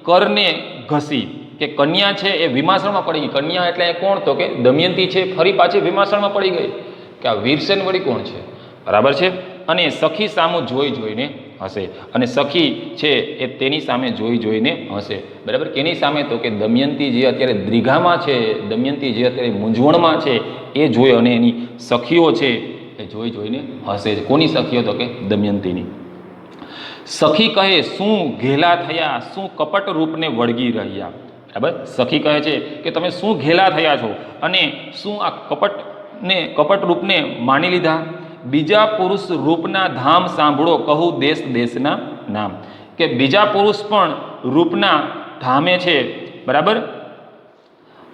કરને ઘસી, કે કન્યા છે એ વિમાસણમાં પડી ગઈ. કન્યા એટલે કોણ? તો કે દમયંતી છે, ફરી પાછી વિમાસણમાં પડી ગઈ કે આ વીરસેન વળી કોણ છે. બરાબર છે. અને સખી સામું જોઈ જોઈને હશે, અને સખી છે એ તેની સામે જોઈ જોઈને હશે. બરાબર. કેની સામે? તો કે દમયંતી જે અત્યારે દ્રિઘામાં છે, દમયંતી જે અત્યારે મૂંઝવણમાં છે એ જોઈ અને એની સખીઓ છે એ જોઈ જોઈને હશે. કોની સખીઓ? તો કે દમયંતીની. સખી કહે શું ઘેલા થયા, શું કપટ રૂપને વળગી રહ્યા. બરાબર. સખી કહે છે કે તમે શું ઘેલા થયા છો અને શું આ કપટ રૂપને માની લીધા. બીજા પુરુષ રૂપના ધામ સાંભળો, કહું દેશ દેશના નામ, કે બીજા પુરુષ પણ રૂપના ધામે છે. બરાબર.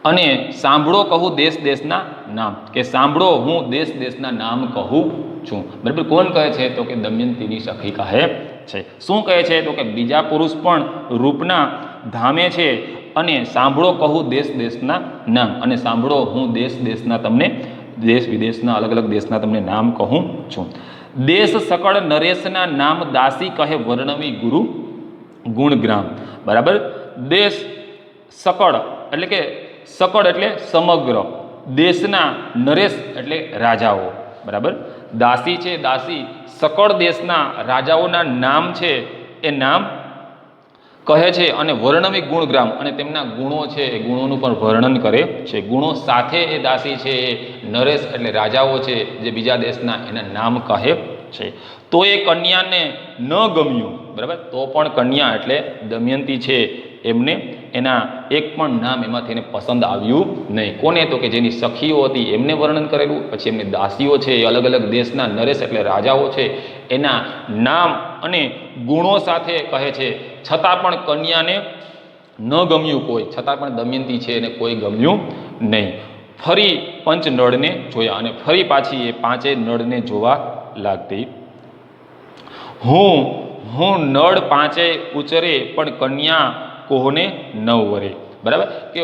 અને સાંભળો કહું દેશ દેશના નામ, કે સાંભળો હું દેશ દેશના નામ કહું છું. બરાબર. કોણ કહે છે? તો કે દમયંતીની સખી કહે છે. શું કહે છે? તો કે બીજા પુરુષ પણ રૂપના ધામે છે અને સાંભળો કહું દેશ દેશના નામ, અને સાંભળો હું દેશ દેશના તમને દેશ વિદેશના અલગ અલગ દેશના તમને નામ કહું છું. દેશ સકળ નરેશના નામ દાસી કહે, વર્ણવી ગુરુ ગુણગ્રામ. બરાબર. દેશ સકળ એટલે કે સકળ એટલે સમગ્ર, દેશના નરેશ એટલે રાજાઓ. બરાબર. દાસી છે, દાસી સકળ દેશના રાજાઓના નામ છે એ નામ કહે છે, અને વર્ણવી ગુણગ્રામ, અને તેમના ગુણો છે એ ગુણોનું પણ વર્ણન કરે છે. ગુણો સાથે એ દાસી છે એ નરેશ એટલે રાજાઓ છે જે બીજા દેશના એના નામ કહે છે. તો એ કન્યાને ન ગમ્યું. બરાબર. તો પણ કન્યા એટલે દમયંતી છે એમને એના એક પણ નામ એમાંથી એને પસંદ આવ્યું નહીં. કોને? તો કે જેની સખીઓ હતી એમને વર્ણન કરેલું, પછી એમની દાસીઓ છે એ અલગ અલગ દેશના નરેશ એટલે રાજાઓ છે એના નામ અને ગુણો સાથે કહે છે. છતાં પણ કન્યાને ન ગમ્યું કોઈ, છતાં પણ દમયંતી છે એને કોઈ ગમ્યું નહીં. ફરી પંચ નળને જોયા અને ફરી પાછી એ પાંચેય નળને જોવા લાગતી. હું નળ પાંચેય ઉચરે, પણ કન્યા કોહને નવ વરે. બરાબર. કે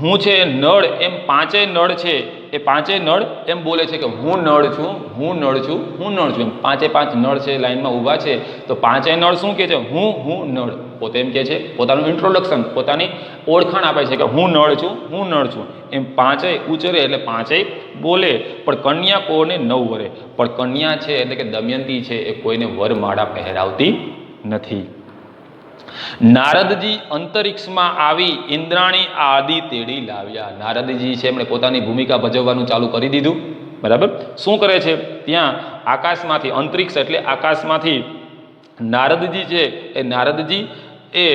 હું છે નળ, એમ પાંચેય નળ છે એ પાંચેય નળ એમ બોલે છે કે હું નળ છું, હું નળ છું, હું નળ છું. એમ પાંચે પાંચ નળ છે લાઈનમાં ઊભા છે, તો પાંચેય નળ શું કહે છે? હું નળ. પોતે એમ કહે છે, પોતાનું ઇન્ટ્રોડક્શન, પોતાની ઓળખાણ આપે છે કે હું નળ છું, હું નળ છું. એમ પાંચેય ઉચરે એટલે પાંચેય બોલે, પણ કન્યા કોને નવ વરે. પણ કન્યા છે એટલે કે દમયંતી છે એ કોઈને વરમાળા પહેરાવતી નથી. નારદજી અંતરિક્ષમાં આવી, ઇન્દ્રાણી આદિ તેડી લાવ્યા. નારદજી છે એમણે પોતાની ભૂમિકા ભજવવાનું ચાલુ કરી દીધું. બરાબર. શું કરે છે? ત્યાં આકાશમાંથી, અંતરિક્ષ એટલે આકાશમાંથી નારદજી છે એ નારદજી એ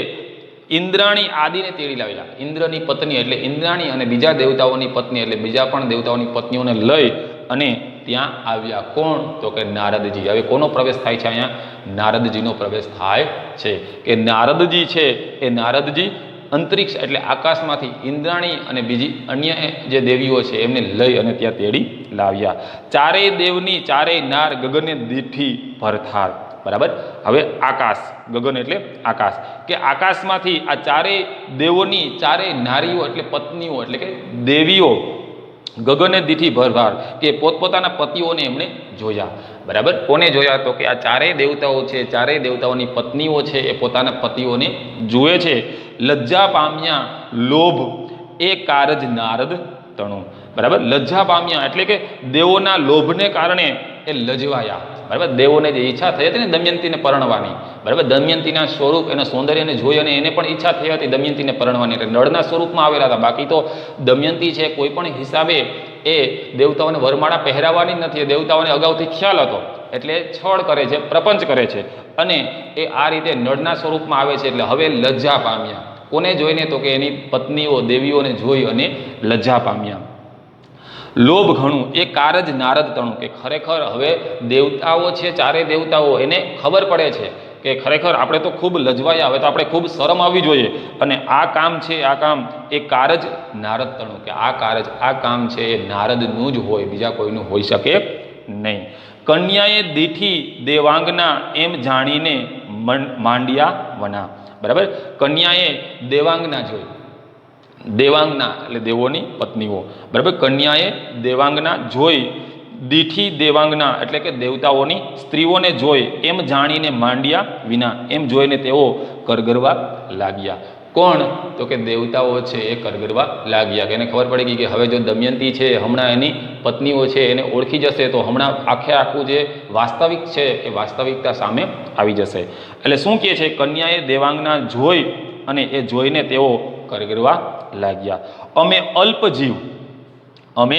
ઇન્દ્રાણી આદિને તેડી લાવ્યા. ઇન્દ્રની પત્ની એટલે ઇન્દ્રાણી અને બીજા દેવતાઓની પત્ની એટલે બીજા પણ દેવતાઓની પત્નીઓને લઈ અને ત્યાં આવ્યા. કોણ? તો કે નારદજી. હવે કોનો પ્રવેશ થાય છે અહીંયા? નારદજીનો પ્રવેશ થાય છે. કે નારદજી છે એ નારદજી અંતરિક્ષ એટલે આકાશમાંથી ઇન્દ્રાણી અને બીજી અન્ય જે દેવીઓ છે એમને લઈ અને ત્યાં તેડી લાવ્યા. ચારેય દેવની ચારેય નાર ગગને દીઠી ભરથાર. બરાબર. હવે આકાશ, ગગન એટલે આકાશ, કે આકાશમાંથી આ ચારેય દેવોની ચારેય નારીઓ એટલે પત્નીઓ એટલે કે દેવીઓ ગગને દીઠી ભરભાર કે પોતપોતાના પતિઓને એમણે જોયા. બરાબર, કોને જોયા? તો કે આ ચારેય દેવતાઓ છે, ચારેય દેવતાઓની પત્નીઓ છે એ પોતાના પતિઓને જુએ છે. લજ્જા પામ્યા લોભ એ કારજ નારદ તણું. બરાબર, લજ્જા પામ્યા એટલે કે દેવોના લોભને કારણે એ લજવાયા. બરાબર, દેવોને જે ઈચ્છા થઈ હતી ને દમયંતીને પરણવાની, બરાબર, દમયંતીના સ્વરૂપ એના સૌંદર્યને જોઈ અને એને પણ ઈચ્છા થઈ હતી દમયંતીને પરણવાની, એટલે નળના સ્વરૂપમાં આવેલા હતા. બાકી તો દમયંતી છે કોઈ પણ હિસાબે એ દેવતાઓને વરમાળા પહેરાવવાની જ નથી, દેવતાઓને અગાઉથી ખ્યાલ હતો, એટલે છળ કરે છે, પ્રપંચ કરે છે અને એ આ રીતે નળના સ્વરૂપમાં આવે છે. એટલે હવે લજ્જા પામ્યા. કોને જોઈને? તો કે એની પત્નીઓ દેવીઓને જોઈ અને લજ્જા પામ્યા. લોભ ઘણું એ કારજ નારદ તણું કે ખરેખર હવે દેવતાઓ છે, ચારેય દેવતાઓ, એને ખબર પડે છે કે ખરેખર આપણે તો ખૂબ લજવાયા, હવે તો આપણે ખૂબ શરમ આવવી જોઈએ અને આ કામ છે, આ કામ એ કારજ નારદ તણું કે આ કામ છે એ નારદનું જ હોય, બીજા કોઈનું હોઈ શકે નહીં. કન્યાએ દીઠી દેવાંગના એમ જાણીને માંડ્યા વના. બરાબર, કન્યાએ દેવાંગના જોઈ, દેવાંગના એટલે દેવોની પત્નીઓ. બરાબર, કન્યાએ દેવાંગના જોઈ, દીઠી દેવાંગના એટલે કે દેવતાઓની સ્ત્રીઓને જોઈ, એમ જાણીને માંડ્યા વિના, એમ જોઈને તેઓ કરગરવા લાગ્યા. કોણ? તો કે દેવતાઓ છે એ કરગરવા લાગ્યા. કે એને ખબર પડી ગઈ કે હવે જો દમયંતી છે હમણાં એની પત્નીઓ છે એને ઓળખી જશે તો હમણાં આખું જે વાસ્તવિક છે એ વાસ્તવિકતા સામે આવી જશે. એટલે શું કહે છે? કન્યાએ દેવાંગના જોઈ અને એ જોઈને તેઓ કરગરવા લાગ્યા. અમે અલ્પ જીવ, અમે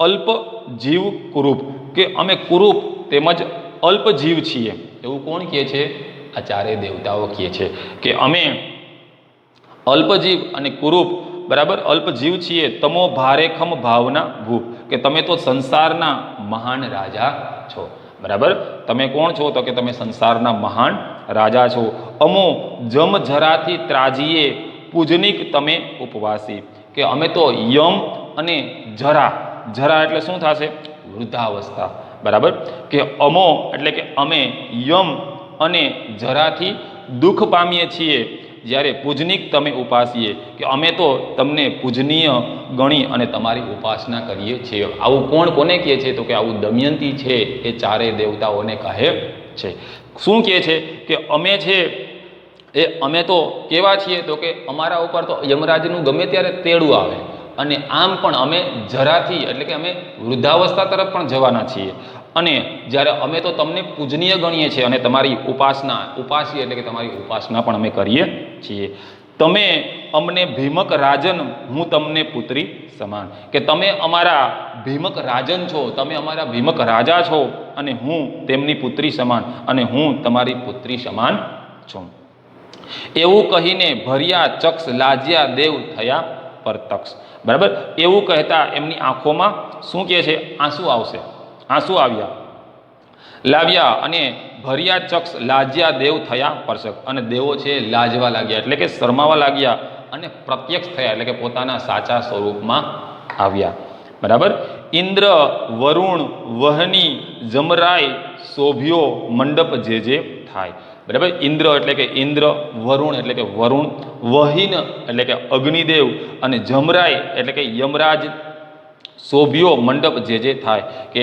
અલ્પ જીવ કુરૂપ કે અમે કુરૂપ તેમજ અલ્પ જીવ છીએ, એવું કોણ કહે છે? આ ચારેય દેવતાઓ કહે છે કે અમે અલ્પજીવ અને કુરૂપ, બરાબર, અલ્પજીવ છીએ. તમો ભારેખમ ભાવના ભૂપ કે તમે તો સંસારના મહાન રાજા છો. બરાબર, તમે કોણ છો? તો કે તમે સંસારના મહાન રાજા છો. અમો જમ જરાથી ત્રાજીએ પૂજનિક તમે ઉપવાસી કે અમે તો યમ અને જરા, જરા એટલે શું થશે? વૃદ્ધાવસ્થા. બરાબર, કે અમો એટલે કે અમે યમ અને જરાથી દુઃખ પામીએ છીએ જ્યારે પૂજનિક તમે ઉપાસીએ કે અમે તો તમને પૂજનીય ગણી અને તમારી ઉપાસના કરીએ છીએ. આવું કોને કહે છે? તો કે આવું દમયંતી છે એ ચારેય દેવતાઓને કહે છે. શું કહે છે? કે અમે છે એ અમે તો કેવા છીએ? તો કે અમારા ઉપર તો યમરાજનું ગમે ત્યારે તેડું આવે અને આમ પણ અમે જરાથી એટલે કે અમે વૃદ્ધાવસ્થા તરફ પણ જવાના છીએ અને જ્યારે અમે તો તમને પૂજનીય ગણીએ છીએ અને તમારી ઉપાસી એટલે કે તમારી ઉપાસના પણ અમે કરીએ છીએ. તમે અમને ભીમક રાજન, હું તમને પુત્રી સમાન કે તમે અમારા ભીમક રાજન છો, તમે અમારા ભીમક રાજા છો અને હું તેમની પુત્રી સમાન અને હું તમારી પુત્રી સમાન છું. એવું કહીને ભર્યા ચક્ષ લાજ્યા દેવ થયા પરતક્ષ. બરાબર, એવું કહેતા એમની આંખોમાં શું કહે છે? આંસુ આવશે, આંસુ લાવ્યા અને ભર્યા ચક્ષ લાજ્યા દેવ થયા પરસક અને દેવો છે લાજવા લાગ્યા એટલે કે શરમાવા લાગ્યા અને પ્રત્યક્ષ થયા એટલે કે પોતાના સાચા સ્વરૂપમાં આવ્યા. બરાબર, ઇન્દ્ર વરુણ વહની જમરાય શોભ્યો મંડપ જે થાય. બરાબર, ઇન્દ્ર એટલે કે ઇન્દ્ર, વરુણ એટલે કે વરુણ, વહીન એટલે કે અગ્નિદેવ અને જમરાય એટલે કે યમરાજ શોભ્યો મંડપ જે થાય કે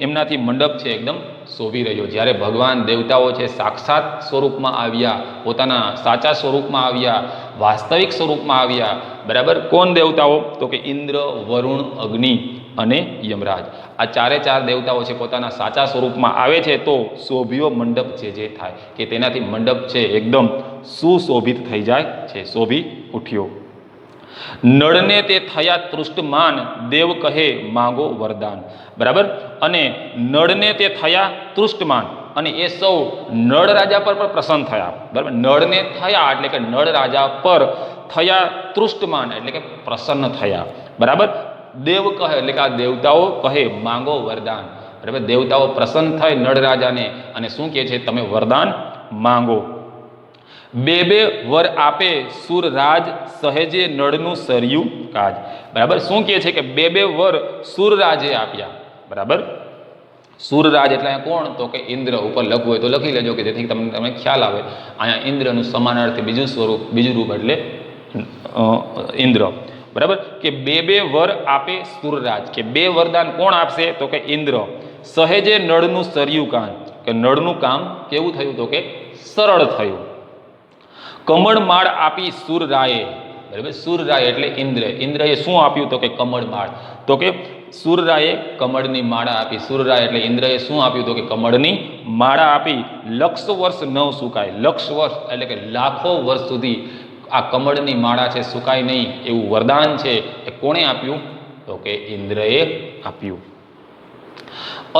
એમનાથી મંડપ છે એકદમ શોભી રહ્યો. જ્યારે ભગવાન દેવતાઓ છે સાક્ષાત સ્વરૂપમાં આવ્યા, પોતાના સાચા સ્વરૂપમાં આવ્યા, વાસ્તવિક સ્વરૂપમાં આવ્યા. બરાબર, કોણ દેવતાઓ? તો કે ઇન્દ્ર, વરુણ, અગ્નિ અને યમરાજ. આ ચારે ચાર દેવતાઓ છે પોતાના સાચા સ્વરૂપમાં આવે છે તો શોભ્યો મંડપ જે થાય કે તેનાથી મંડપ છે એકદમ સુશોભિત થઈ જાય છે, શોભી ઉઠ્યો. નળને તે થયા તૃષ્ટમાન દેવ કહે માંગો વરદાન. બરાબર, અને નળને તે થયા તૃષ્ટમાન અને એ સૌ નળ રાજા પર પણ પ્રસન્ન થયા. બરાબર, નળને થયા એટલે કે નળ રાજા પર થયા તૃષ્ટમાન એટલે કે પ્રસન્ન થયા. બરાબર, દેવ કહે એટલે કે આ દેવતાઓ કહે માંગો વરદાન. બરાબર, દેવતાઓ પ્રસન્ન થાય નળ રાજાને અને શું કહે છે? તમે વરદાન માંગો. બે વર આપે સુરરાજ સહેજે નળનું સરયું કાજ. બરાબર, શું કહે છે? કે બે વર સુરરાજે આપ્યા. બરાબર, સુરરાજ એટલે અહીંયા કોણ? તો કે ઇન્દ્ર. ઉપર લખવું હોય તો લખી લેજો કે જેથી તમને ખ્યાલ આવે. અહીંયા ઇન્દ્રનું સમાનાર્થી બીજું રૂપ એટલે ઇન્દ્ર. બરાબર કે બે વર આપે સુરરાજ, કે બે વરદાન કોણ આપશે તો કે ઇન્દ્ર. સહેજે નળનું સરયું કામ, કે નળનું કામ કેવું થયું તો કે સરળ થયું. કમળ માળ આપી સુરરાયે, બરાબર સુરરાય એટલે ઇન્દ્ર, ઇન્દ્રએ શું આપ્યું તો કે કમળ માળ, તો કે સુરરાયે કમળની માળા આપી. સુરરાય એટલે ઇન્દ્રએ શું આપ્યું તો કે કમળની માળા આપી. લક્ષ વર્ષ ન સુકાય, લક્ષ વર્ષ એટલે કે લાખો વર્ષ સુધી આ કમળની માળા છે સુકાય નહીં એવું વરદાન છે એ કોણે આપ્યું તો કે ઇન્દ્રએ આપ્યું.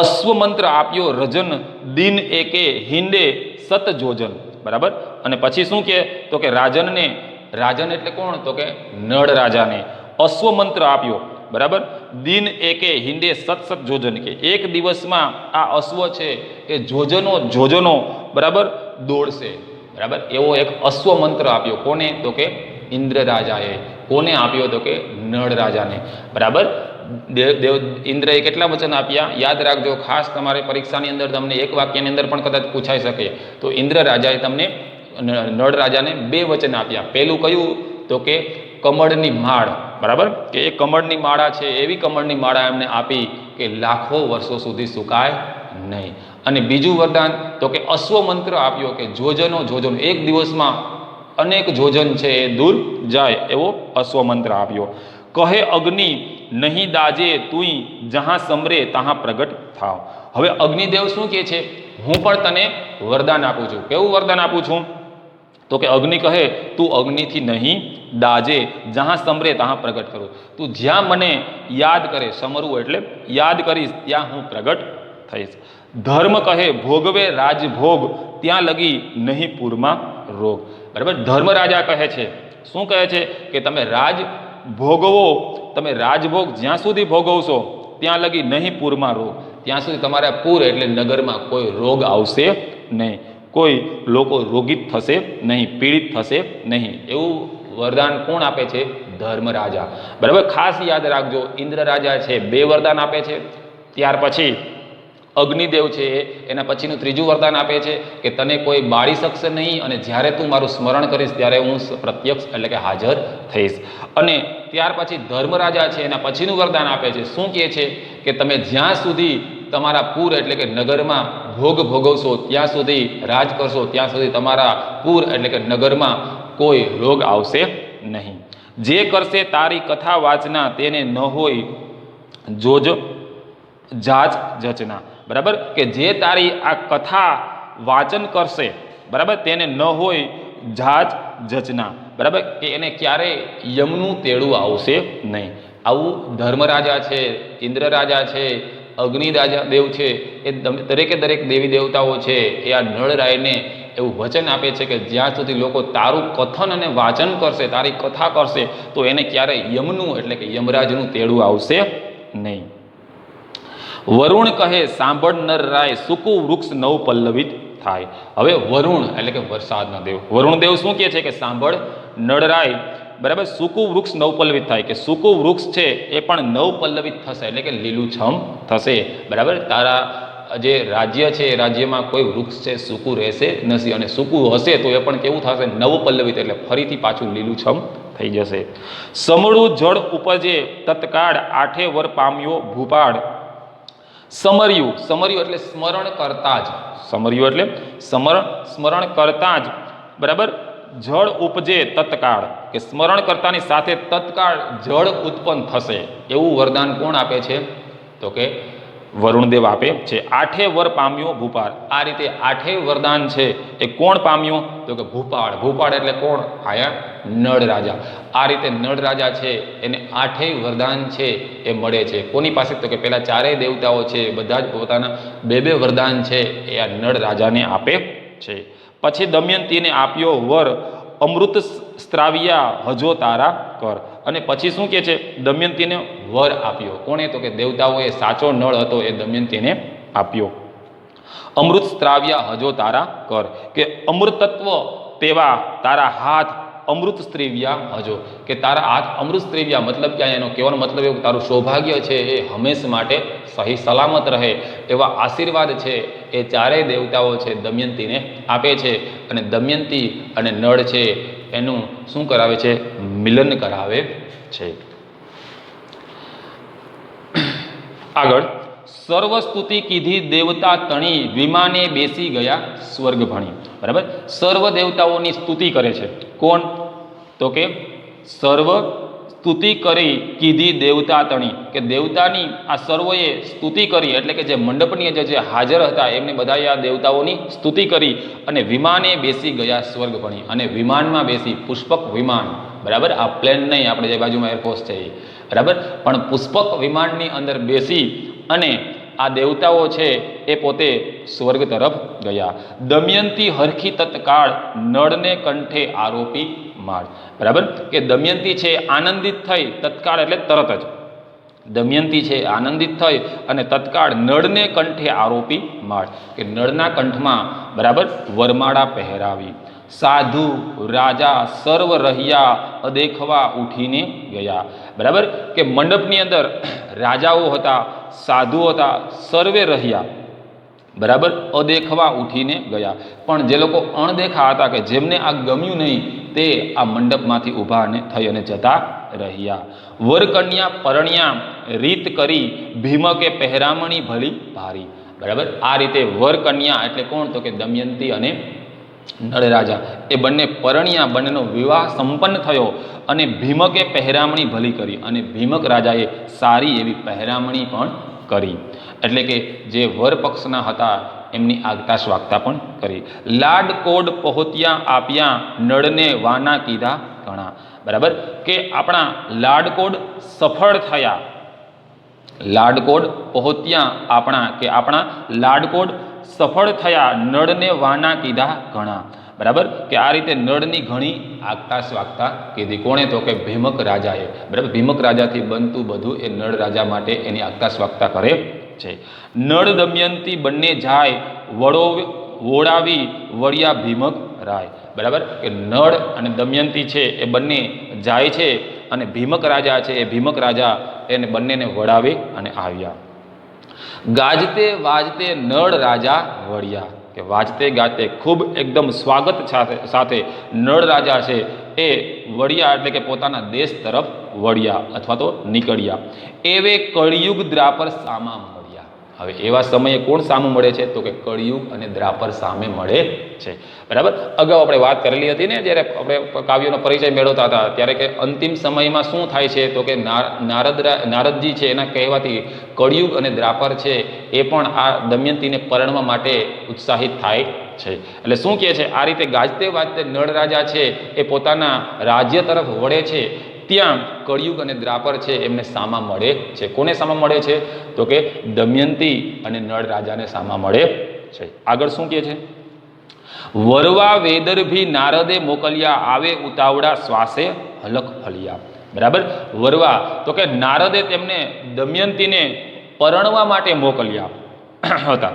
અશ્વમંત્ર આપ્યો રજન, દિન એકે હિંડે સત જોજન, બરાબર. અને પછી શું કે તો કે રાજનને, રાજન એટલે કોણ તો કે નળ રાજાને અશ્વમંત્ર આપ્યો, બરાબર. દિન એકે હિંડે સત જોજન, કે એક દિવસમાં આ અશ્વ છે એ જોજનો બરાબર દોડશે, બરાબર. એવો એક અશ્વમંત્ર આપ્યો કોને તો કે ઇન્દ્ર રાજાએ. કોને આપ્યો તો કે નળ રાજાને, બરાબર. ઇન્દ્રએ કેટલા વચન આપ્યા યાદ રાખજો, ખાસ તમારે પરીક્ષાની અંદર તમને એક વાક્યની અંદર પણ કદાચ પૂછાઈ શકે. તો ઇન્દ્ર રાજાએ તમને નળ રાજાને બે વચન આપ્યા. પહેલું કયું તો કે કમળની માળ, બરાબર, કે એ કમળની માળા છે એવી કમળની માળા એમને આપી કે લાખો વર્ષો સુધી સુકાય નહીં. અને બીજું વરદાન તો કે અશ્વમંત્ર આપ્યો કે જોજનો એક દિવસમાં અનેક જોજન છે એ દૂર જાય એવો અશ્વમંત્ર આપ્યો. કહે અગ્નિ નહીં દાજે તુંય જહાં સમરે તહાં પ્રગટ થાવ. હવે અગ્નિદેવ શું કહે છે, હું પણ તને વરદાન આપું છું. કેવું વરદાન આપું છું તો કે અગ્નિ કહે તું અગ્નિથી નહીં દાજે, જહાં સમરે તહાં પ્રગટ કરું. તું જ્યાં મને યાદ કરે, સમરવું એટલે યાદ કરીશ ત્યાં હું પ્રગટ થઈશ. ધર્મ કહે ભોગવે રાજભોગ, ત્યાં લગી નહીં પૂરમાં રોગ, બરાબર. ધર્મ રાજા કહે છે, શું કહે છે કે તમે રાજ ભોગવો, તમે રાજભોગ જ્યાં સુધી ભોગવશો ત્યાં લગી નહીં પૂરમાં રોગ, ત્યાં સુધી તમારા પૂર એટલે નગરમાં કોઈ રોગ આવશે નહીં, કોઈ લોકો રોગિત થશે નહીં, પીડિત થશે નહીં. એવું વરદાન કોણ આપે છે ધર્મ રાજા, બરાબર. ખાસ યાદ રાખજો ઇન્દ્ર રાજા છે બે વરદાન આપે છે, ત્યાર પછી અગ્નિદેવ છે એના પછીનું ત્રીજું વરદાન આપે છે કે તને કોઈ બાળી શકશે નહીં અને જ્યારે તું મારું સ્મરણ કરીશ ત્યારે હું પ્રત્યક્ષ એટલે કે હાજર થઈશ. અને ત્યાર પછી ધર્મરાજા છે એના પછીનું વરદાન આપે છે, શું કહે છે કે તમે જ્યાં સુધી તમારા પૂર એટલે કે નગરમાં ભોગ ભોગવશો, ત્યાં સુધી રાજ કરશો, ત્યાં સુધી તમારા પૂર એટલે કે નગરમાં કોઈ રોગ આવશે નહીં. જે કરશે તારી કથા વાચના તેને ન હોય જોજ જાચ જચના, બરાબર. કે જે તારી આ કથા વાચન કરશે, બરાબર, તેને ન હોય જાચ જચના, બરાબર, કે એને ક્યારેય યમનું તેડું આવશે નહીં. આવું ધર્મરાજા છે, ઇન્દ્ર રાજા છે, અગ્નિ રાજા દેવ છે, એ દરેકે દરેક દેવી દેવતાઓ છે એ આ નળરાયને એવું વચન આપે છે કે જ્યાં સુધી લોકો તારું કથન અને વાચન કરશે, તારી કથા કરશે તો એને ક્યારેય યમનું એટલે કે યમરાજનું તેડું આવશે નહીં. વરુણ કહે સાંભળ નર રાય, સૂકું વૃક્ષ નવ પલ્લવિત થાય. હવે વરુણ એટલે કે વરસાદનો દેવ, વરુણ દેવ શું કહે છે કે સાંભળ નળરાય, બરાબર, સૂકું વૃક્ષ નવ પલ્લવિત થાય, કે સૂકું વૃક્ષ છે એ પણ નવ પલ્લવિત થશે એટલે કે લીલુંછમ થશે, બરાબર. તારા જે રાજ્ય છે એ રાજ્યમાં કોઈ વૃક્ષ છે સૂકું રહેશે નથી, અને સૂકું હશે તો એ પણ કેવું થશે નવ પલ્લવિત એટલે ફરીથી પાછું લીલુંછમ થઈ જશે. સમળું જળ ઉપજે તત્કાળ, આઠે વર પામ્યો ભૂપાળ. સમર્યું, સમર્યું એટલે સ્મરણ કરતા જ, સમર્યું એટલે સ્મરણ કરતા જ, બરાબર, જળ ઉપજે તત્કાળ, કે સ્મરણ કરતાની સાથે તત્કાળ જળ ઉત્પન્ન થશે એવું વરદાન કોણ આપે છે તો કે વરુણદેવ આપે છે. આઠે વર પામ્યો ભૂપાળ, આ રીતે આઠે વરદાન છે એ કોણ પામ્યો તો કે ભૂપાળ. ભૂપાળ એટલે કોણ આયા નળ રાજા. આ રીતે નળ રાજા છે એને આઠેય વરદાન છે એ મળે છે. કોની પાસે તો કે પેલા ચારેય દેવતાઓ છે બધા જ પોતાના બે બે વરદાન છે એ આ નળ રાજાને આપે છે. પછી દમયંતીને આપ્યો વર, અમૃત સ્ત્રાવ્યા હજો તારા કર. અને પછી શું કહે છે દમયંતીને વર આપ્યો, કોણે તો કે દેવતાઓએ સાચો નળ હતો એ દમયંતીને આપ્યો. અમૃત સ્ત્રાવ્યા હજો તારા કર, કે અમૃતત્વ તેવા તારા હાથ અમૃત સ્ત્રીવ્યા હજો, કે તારા હાથ અમૃત સ્ત્રીવ્યા મતલબ કે એનો કહેવાનો મતલબ એવું કે તારું સૌભાગ્ય છે એ હંમેશ માટે સહી સલામત રહે એવા આશીર્વાદ છે એ ચારેય દેવતાઓ છે દમયંતીને આપે છે. અને દમયંતી અને નળ છે એનું શું કરાવે છે? મિલન કરાવે છે. આગળ, સર્વસ્તુતિ કીધી દેવતા તણી વિમાને બેસી ગયા સ્વર્ગ ભણી. બરાબર, સર્વ દેવતાઓની સ્તુતિ કરે છે. કોણ? તો કે સર્વ સ્તુતિ કરી કીધી દેવતા તણી, કે દેવતાની આ સર્વએ સ્તુતિ કરી, એટલે કે જે મંડપની જે હાજર હતા એમને બધાએ આ દેવતાઓની સ્તુતિ કરી અને વિમાને બેસી ગયા સ્વર્ગ ભણી. અને વિમાનમાં બેસી, પુષ્પક વિમાન, બરાબર, આ પ્લેન નહીં, આપણે જે બાજુમાં એરફોર્સ છે એ, બરાબર, પણ પુષ્પક વિમાનની અંદર બેસી અને આ દેવતાઓ છે એ પોતે સ્વર્ગ તરફ ગયા. દમયંતી હરખી તત્કાળ નળને કંઠે આરોપી માળ. બરાબર, કે દમયંતી છે આનંદિત થઈ, તત્કાળ એટલે તરત જ, દમયંતી છે આનંદિત થઈ અને તત્કાળ નળને કંઠે આરોપી માળ, કે નળના કંઠમાં, બરાબર, વરમાળા પહેરાવી. સાધુ રાજા સર્વ રહ્યા અદેખવા ઉઠીને ગયા. બરાબર, કે મંડપની અંદર રાજાઓ હતા, સાધુ હતા, સર્વે રહ્યા, બરાબર, અદેખવા ઉઠીને ગયા. પણ જે લોકો અણદેખા હતા, કે જેમને આ ગમ્યું નહીં, તે આ મંડપમાંથી ઊભા અને થઈ અને જતા રહ્યા. વરકન્યા પરણ્યા રીત કરી ભીમકે પહેરામણી ભલી ભારી. બરાબર, આ રીતે વરકન્યા એટલે કોણ? તો કે દમયંતી અને નળ રાજા એ બંને પરણ્યા, બંનેનો વિવાહ સંપન્ન થયો અને ભીમકે પહેરામણી ભલી કરી, અને ભીમક રાજાએ સારી એવી પહેરામણી પણ કરી. એટલે કે જે વર પક્ષના હતા એમની આગતા સ્વાગતા પણ કરી. લાડ કોડ પહોંચ્યા આપ્યા નળને વાના કીધા ઘણા. બરાબર, કે આપણા લાડકોડ સફળ થયા, લાડકોડ પહોંચ્યા આપણા, કે આપણા લાડકોડ સફળ થયા નળને વાના કીધા ઘણા. બરાબર, કે આ રીતે નળની ઘણી આગતા સ્વાગતા કીધી. કોણે? તો કે ભીમક રાજાએ. બરાબર, ભીમક રાજાથી બનતું બધું એ નળ રાજા માટે એની આગતા સ્વાગતા કરે છે. નળ દમયંતી બંને જાય વોડાવી વળ્યા ભીમક રાય. બરાબર, કે નળ અને દમયંતી છે એ બંને જાય છે અને ભીમક રાજા છે એ ભીમક રાજા એને બંનેને વળાવી અને આવ્યા. ગાજતે વાજતે નળ રાજા વળ્યા, કે વાજતે ગાજતે ખૂબ એકદમ સ્વાગત સાથે નળ રાજા છે એ વળ્યા, એટલે કે પોતાના દેશ તરફ વળ્યા અથવા તો નીકળ્યા. એવે કળિયુગ દ્રાપર સામા મળ્યા. હવે એવા સમયે કોણ સામું મળે છે? તો કે કળિયુગ અને દ્રાપર સામે મળે છે. બરાબર, અગાઉ આપણે વાત કરેલી હતી ને, જ્યારે આપણે કાવ્યોનો પરિચય મેળવતા હતા ત્યારે, કે અંતિમ સમયમાં શું થાય છે? તો કે નારદજી છે એના કહેવાથી કળિયુગ અને દ્રાપર છે એ પણ આ દમયંતીને પરણવા માટે ઉત્સાહિત થાય છે. એટલે શું કહે છે? આ રીતે ગાજતે વાજતે નળ રાજા છે એ પોતાના રાજ્ય તરફ વળે છે, ત્યાં કળિયુગ અને દ્રાપર છે એમને સામા મળે છે. કોને સામા મળે છે? તો કે દમયંતી અને નળ રાજાને સામા મળે છે. આગળ શું કહે છે? વરવા વેદરભી નારદે મોકલ્યા આવે ઉતાવળા શ્વાસે હલક ફલિયા. બરાબર, વરવા તો કે નારદે તેમને દમયંતીને પરણવા માટે મોકલ્યા હતા.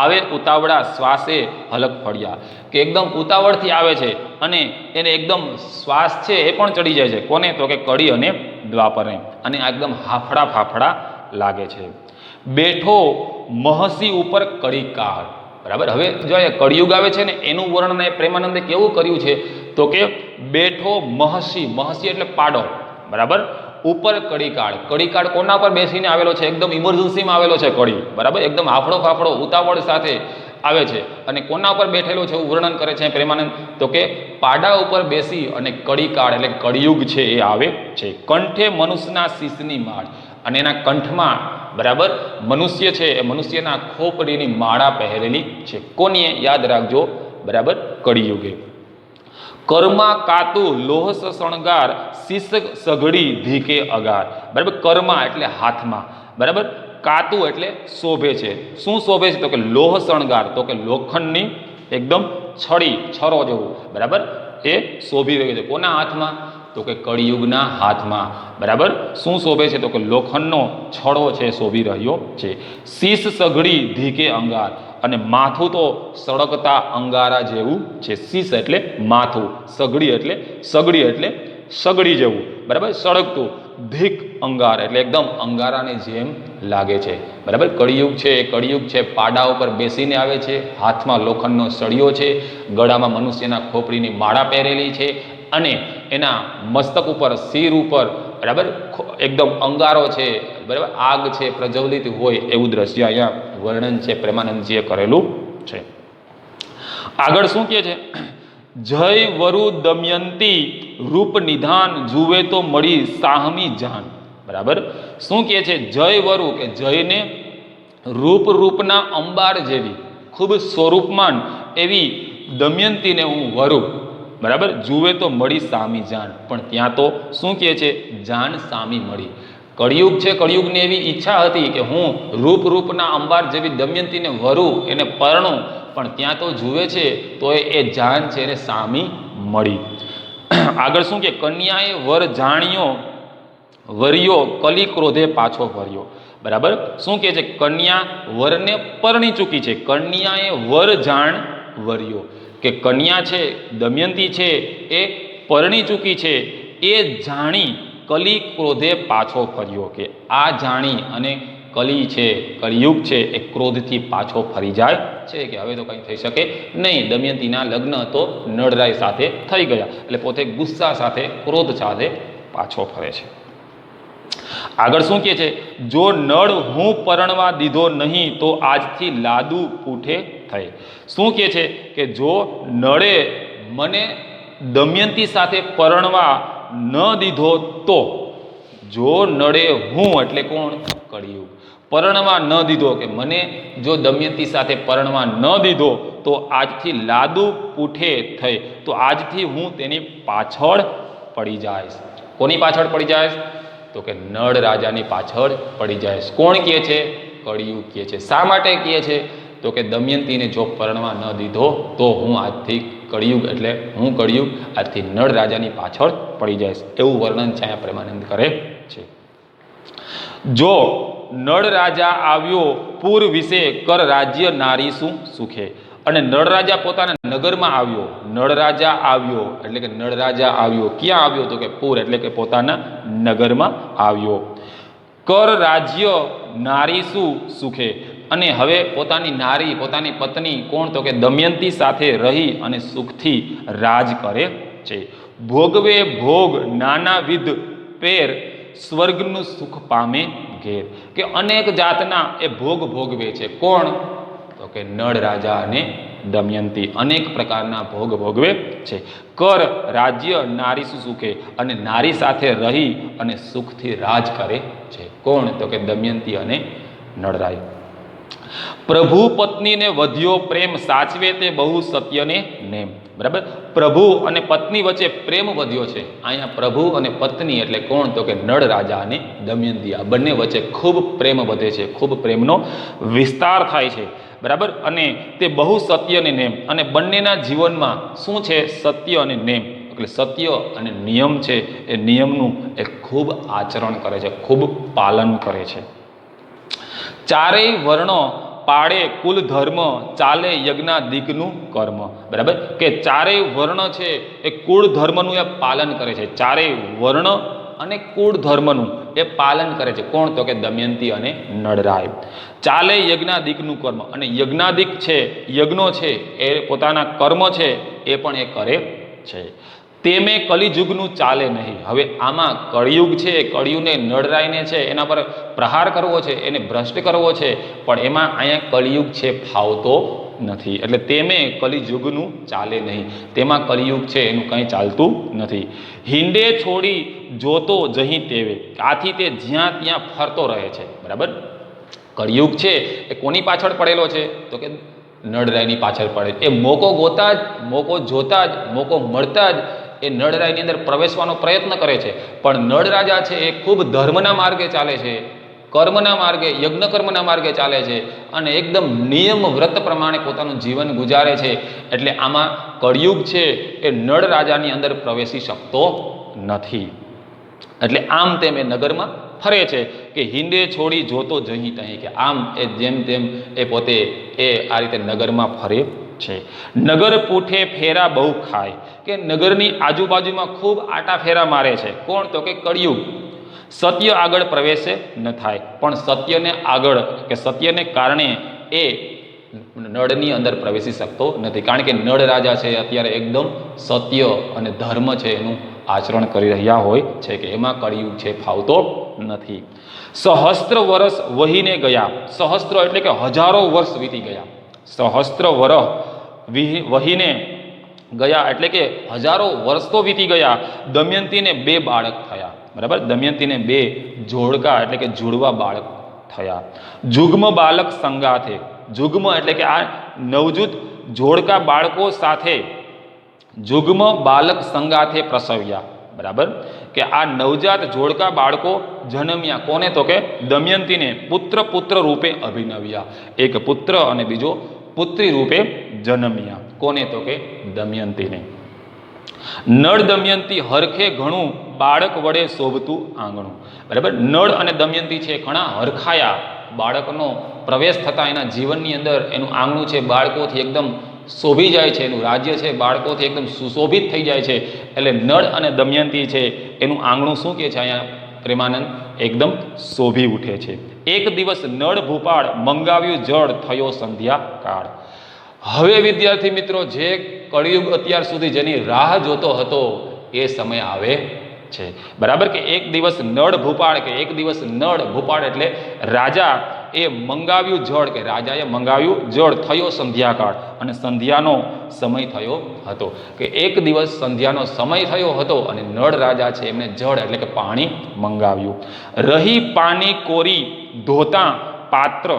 આવે ઉતાવળા શ્વાસે હલક ફળ્યા, કે એકદમ ઉતાવળથી આવે છે અને એને એકદમ શ્વાસ છે એ પણ ચડી જાય છે. કોને? તો કે કળી અને દ્વાપરને, અને એકદમ હાફડા ફાફડા લાગે છે. બેઠો મહસી ઉપર કળીકાર. બરાબર, હવે જો કળિયુગ આવે છે ને એનું વર્ણન પ્રેમાનંદે કેવું કર્યું છે? તો કે બેઠો મહસી, મહસી એટલે પાડો, બરાબર, ઉપર કળીકાળ. કળીકાળ કોના પર બેસીને આવેલો છે? એકદમ ઇમરજન્સીમાં આવેલો છે કળી. બરાબર, એકદમ હાફડો ફાફડો ઉતાવળ સાથે આવે છે. અને કોના ઉપર બેઠેલો છે એવું વર્ણન કરે છે પ્રેમાનંદ? તો કે પાડા ઉપર બેસી અને કળીકાળ એટલે કળિયુગ છે એ આવે છે. કંઠે મનુષ્યના શીશની માળ, અને એના કંઠમાં, બરાબર, મનુષ્ય છે એ મનુષ્યના ખોપડીની માળા પહેરેલી છે. કોની? યાદ રાખજો, બરાબર, કળિયુગે. કર્મા કાતું લોહ શણગાર શીશ સઘડી ધીકે અગાર. બરાબર, કર્મા એટલે હાથમાં, બરાબર, કાતું એટલે શોભે છે. શું શોભે છે? તો કે લોહ શણગાર, તો કે લોખંડની એકદમ છરી, છરો જેવું, બરાબર, એ શોભી રહ્યું છે. કોના હાથમાં? તો તો કે કળિયુગના હાથમાં, બરાબર. શું શોભે છે? તો કે લોખંડનો છડો છે શોભી રહ્યો છે. શીશ સઘળી ધીકે અંગાર, અને માથું તો સળગતા અંગારા જેવું છે. શીશ એટલે માથું, સઘળી એટલે સગડી જેવું, બરાબર, સળગતું. ધીક અંગાર એટલે એકદમ અંગારાની જેમ લાગે છે, બરાબર. કળિયુગ છે પાડા ઉપર બેસીને આવે છે, હાથમાં લોખંડનો સળિયો છે, ગળામાં મનુષ્યના ખોપરીની માળા પહેરેલી છે, અને એના મસ્તક ઉપર, શિર ઉપર, બરાબર, એકદમ અંગારો છે, બરાબર, આગ છે પ્રજ્વલિત હોય એવું દ્રશ્ય અહીંયા વર્ણન છે પ્રેમાનંદજીએ કરેલું છે. આગળ શું કહે છે? જય વરુ દમયંતી રૂપ નિધાન, જુએ તો મળી સાહમી જાન, બરાબર. શું કહે છે? જય વરુ, કે જયને રૂપના અંબાર જેવી ખૂબ સ્વરૂપમાન એવી દમયંતીને હું વરુ, બરાબર, જુએ તો મળી સામી જાન. પણ ત્યાં તો શું કહે છે? જાન સામી મળી. કળિયુગ છે, કળિયુગની એવી ઈચ્છા હતી કે હું રૂપના અંબાર જેવી દમયંતીને વરુ, એને પરણું, પણ ત્યાં તો જુએ છે તો એ જાન છે એને સામી મળી. આગળ શું કે? કન્યાએ વર જાણ્યો વર્યો, કલી ક્રોધે પાછો વર્યો, બરાબર. શું કહે છે? કન્યા વરને પરણી ચૂકી છે. કન્યાએ વર જાણ વર્યો, કે કન્યા છે, દમયંતી છે, એ પરણી ચૂકી છે. એ જાણી કલી ક્રોધે પાછો ફર્યો, કે આ જાણી અને કલી છે, કલિયુગ છે, એ ક્રોધથી પાછો ફરી જાય છે કે હવે તો કંઈ થઈ શકે નહીં. દમયંતીના લગ્ન તો નળરાય સાથે થઈ ગયા, એટલે પોતે ગુસ્સા સાથે, ક્રોધ સાથે પાછો ફરે છે. આગળ શું કહે છે? જો નળ હું પરણવા દીધો નહીં, તો આજથી લાદુ પૂઠે થઈ. શું કહે છે? કે જો નળે મને દમયંતી સાથે પરણવા ન દીધો તો, જો નળે હું એટલે કોણ? કળિયુગ. પરણવા ન દીધો, કે મને જો દમયંતી સાથે પરણવા ન દીધો તો આજથી લાદુ પૂઠે થઈ, તો આજથી હું તેની પાછળ પડી જાઈશ. કોની પાછળ પડી જાઈશ? તો કે નળ રાજાની પાછળ પડી જાઈશ. કોણ કહે છે? કળિયુગ કહે છે. શા માટે કહે છે? તો કે દમયંતીને જો પરણવા ન દીધો તો હું આજથી કળિયુગ એટલે હું કળિયુગ આજથી નળ રાજાની પાછળ પડી જાઈશ, એવું વર્ણન છે અહીંયા પ્રેમાનંદ કરે છે. જો નળ રાજા આવ્યો પૂર વિશે, કર રાજ્ય નારી શું સુખે. અને નળ રાજા પોતાના નગરમાં આવ્યો. નળ રાજા આવ્યો એટલે કે નળ રાજા આવ્યો ક્યાં આવ્યો? તો કે પૂર એટલે કે પોતાના નગરમાં આવ્યો. કર રાજ્ય નારી શું સુખે. અને હવે પોતાની નારી, પોતાની પત્ની કોણ? તો કે દમયંતી સાથે રહી અને સુખથી રાજ કરે છે. ભોગવે ભોગ નાનાવિધ પેર, સ્વર્ગનું સુખ પામે ઘેર. કે અનેક જાતના એ ભોગ ભોગવે છે. કોણ? તો કે નળ રાજા અને દમયંતી અનેક પ્રકારના ભોગ ભોગવે છે. કર રાજ્ય નારી શું સુખે, અને નારી સાથે રહી અને સુખથી રાજ કરે છે. કોણ? તો કે દમયંતી અને નળરાય. પ્રભુ પત્નીને વધ્યો પ્રેમ, સાચવે તે બહુ સત્યને નેમ. બરાબર. પ્રભુ અને પત્ની વચ્ચે પ્રેમ વધ્યો છે. અહીંયા પ્રભુ અને પત્ની એટલે કોણ? તો કે નળ રાજા અને દમયંતી. આ બંને વચ્ચે ખૂબ પ્રેમ વધે છે, ખૂબ પ્રેમનો વિસ્તાર થાય છે. બરાબર. અને તે બહુ સત્યને નેમ. અને બંનેના જીવનમાં શું છે? સત્ય અને નેમ. એટલે સત્ય અને નિયમ છે, એ નિયમનું એ ખૂબ આચરણ કરે છે, ખૂબ પાલન કરે છે. ચારેય વર્ણો પાળે કુલ ધર્મ, ચાલે યજ્ઞાદિકનું કર્મ. બરાબર. કે ચારેય વર્ણ છે એ કુળ ધર્મનું એ પાલન કરે છે. ચારેય વર્ણ અને કુળ ધર્મનું એ પાલન કરે છે. કોણ? તો કે દમયંતી અને નળરાય. ચાલે યજ્ઞાદિકનું કર્મ. અને યજ્ઞાદિક છે, યજ્ઞો છે, એ પોતાના કર્મ છે એ પણ એ કરે છે. તેમે કલિયુગનું ચાલે નહીં. હવે આમાં કળિયુગ છે, કળિયુગને નળરાયને છે એના પર પ્રહાર કરવો છે, એને ભ્રષ્ટ કરવો છે, પણ એમાં અહીંયા કલિયુગ છે ફાવતો નથી. એટલે તેમે કલિયુગનું ચાલે નહીં, તેમાં કલિયુગ છે એનું કંઈ ચાલતું નથી. હિંડે છોડી જોતો જહીં તેવે. આથી તે જ્યાં ત્યાં ફરતો રહે છે. બરાબર. કળિયુગ છે એ કોની પાછળ પડેલો છે? તો કે નળરાયની પાછળ પડે. એ મોકો ગોતા જ, મોકો જોતા જ, મોકો મળતા જ એ નળરાયની અંદર પ્રવેશવાનો પ્રયત્ન કરે છે. પણ નળ રાજા છે એ ખૂબ ધર્મના માર્ગે ચાલે છે, કર્મના માર્ગે, યજ્ઞ કર્મના માર્ગે ચાલે છે અને એકદમ નિયમ વ્રત પ્રમાણે પોતાનું જીવન ગુજારે છે. એટલે આમાં કળિયુગ છે એ નળ રાજાની અંદર પ્રવેશી શકતો નથી. એટલે આમ તેમ એ નગરમાં ફરે છે કે હિંડે છોડી જોતો જહીં તહીં, કે આમ એ જેમ તેમ એ પોતે એ આ રીતે નગરમાં ફરે છે. નગર પૂઠે ફેરા બહુ ખાય, કે નગરની આજુબાજુમાં ખૂબ આટા ફેરા મારે છે. કોણ? તો કે કળિયુગ. સત્ય આગળ પ્રવેશે ન થાય, પણ સત્યને આગળ કે સત્યને કારણે એ નળની અંદર પ્રવેશી શકતો નથી. કારણ કે નળ રાજા છે અત્યારે એકદમ સત્ય અને ધર્મ છે એનું આચરણ કરી રહ્યા હોય છે, કે એમાં કળિયુગ છે ફાવતો નથી. સહસ્ત્ર વર્ષ વહીને ગયા. સહસ્ત્ર એટલે કે હજારો વર્ષ વીતી ગયા. સહસ્ત્ર વર્ષ વહીને ગયા એટલે કે હજારો વર્ષ તો વીતી ગયા. દમયંતીને 2 બાળક થયા. બરાબર, દમયંતીને 2 જોડકા એટલે કે જુડવા બાળક થયા. જુગ્મ બાલક સંગાથે. જુગ્મ એટલે કે આ નવજૂથ જોડકા બાળકો સાથે જુગ્મ બાલક સંગાથે પ્રસવ્યા. બરાબર, કે આ નવજાત જોડકા બાળકો જન્મ્યા. કોને? તો કે દમયંતીને પુત્ર રૂપે અભિનવ્યા. એક પુત્ર અને બીજો પુત્રી રૂપે જન્મ્યા. કોને? તો કે દમયંતીને. નળ દમયંતી હરખે ઘણું બાળક વડે શોભતું આંગણું. બરાબર, નળ અને દમયંતી છે ઘણા હરખાયા. બાળકનો પ્રવેશ થતા એના જીવનની અંદર એનું આંગણું છે બાળકોથી એકદમ શોભી જાય છે. એનું રાજ્ય છે બાળકોથી એકદમ સુશોભિત થઈ જાય છે. એટલે નળ અને દમયંતી છે એનું આંગણું શું કહે છે અહીંયા પ્રેમાનંદ? એકદમ શોભી ઉઠે છે. એક દિવસ નળ ભૂપાળ મંગાવ્યું જળ, થયો સંધ્યા કાળ. હવે વિદ્યાર્થી મિત્રો, જે કળિયુગ અત્યાર સુધી જેની રાહ જોતો હતો એ સમય આવે છે. બરાબર, કે એક દિવસ નળ ભૂપાળ, કે એક દિવસ નળ ભૂપાળ એટલે રાજા એ મંગાવ્યું જળ, કે રાજાએ મંગાવ્યું જળ, થયો સંધ્યાકાળ, અને સંધ્યાનો સમય થયો હતો. કે એક દિવસ સંધ્યાનો સમય થયો હતો અને નળ રાજા છે એમને જળ એટલે કે પાણી મંગાવ્યું. રહી પાણી કોરી ધોતા પાત્ર,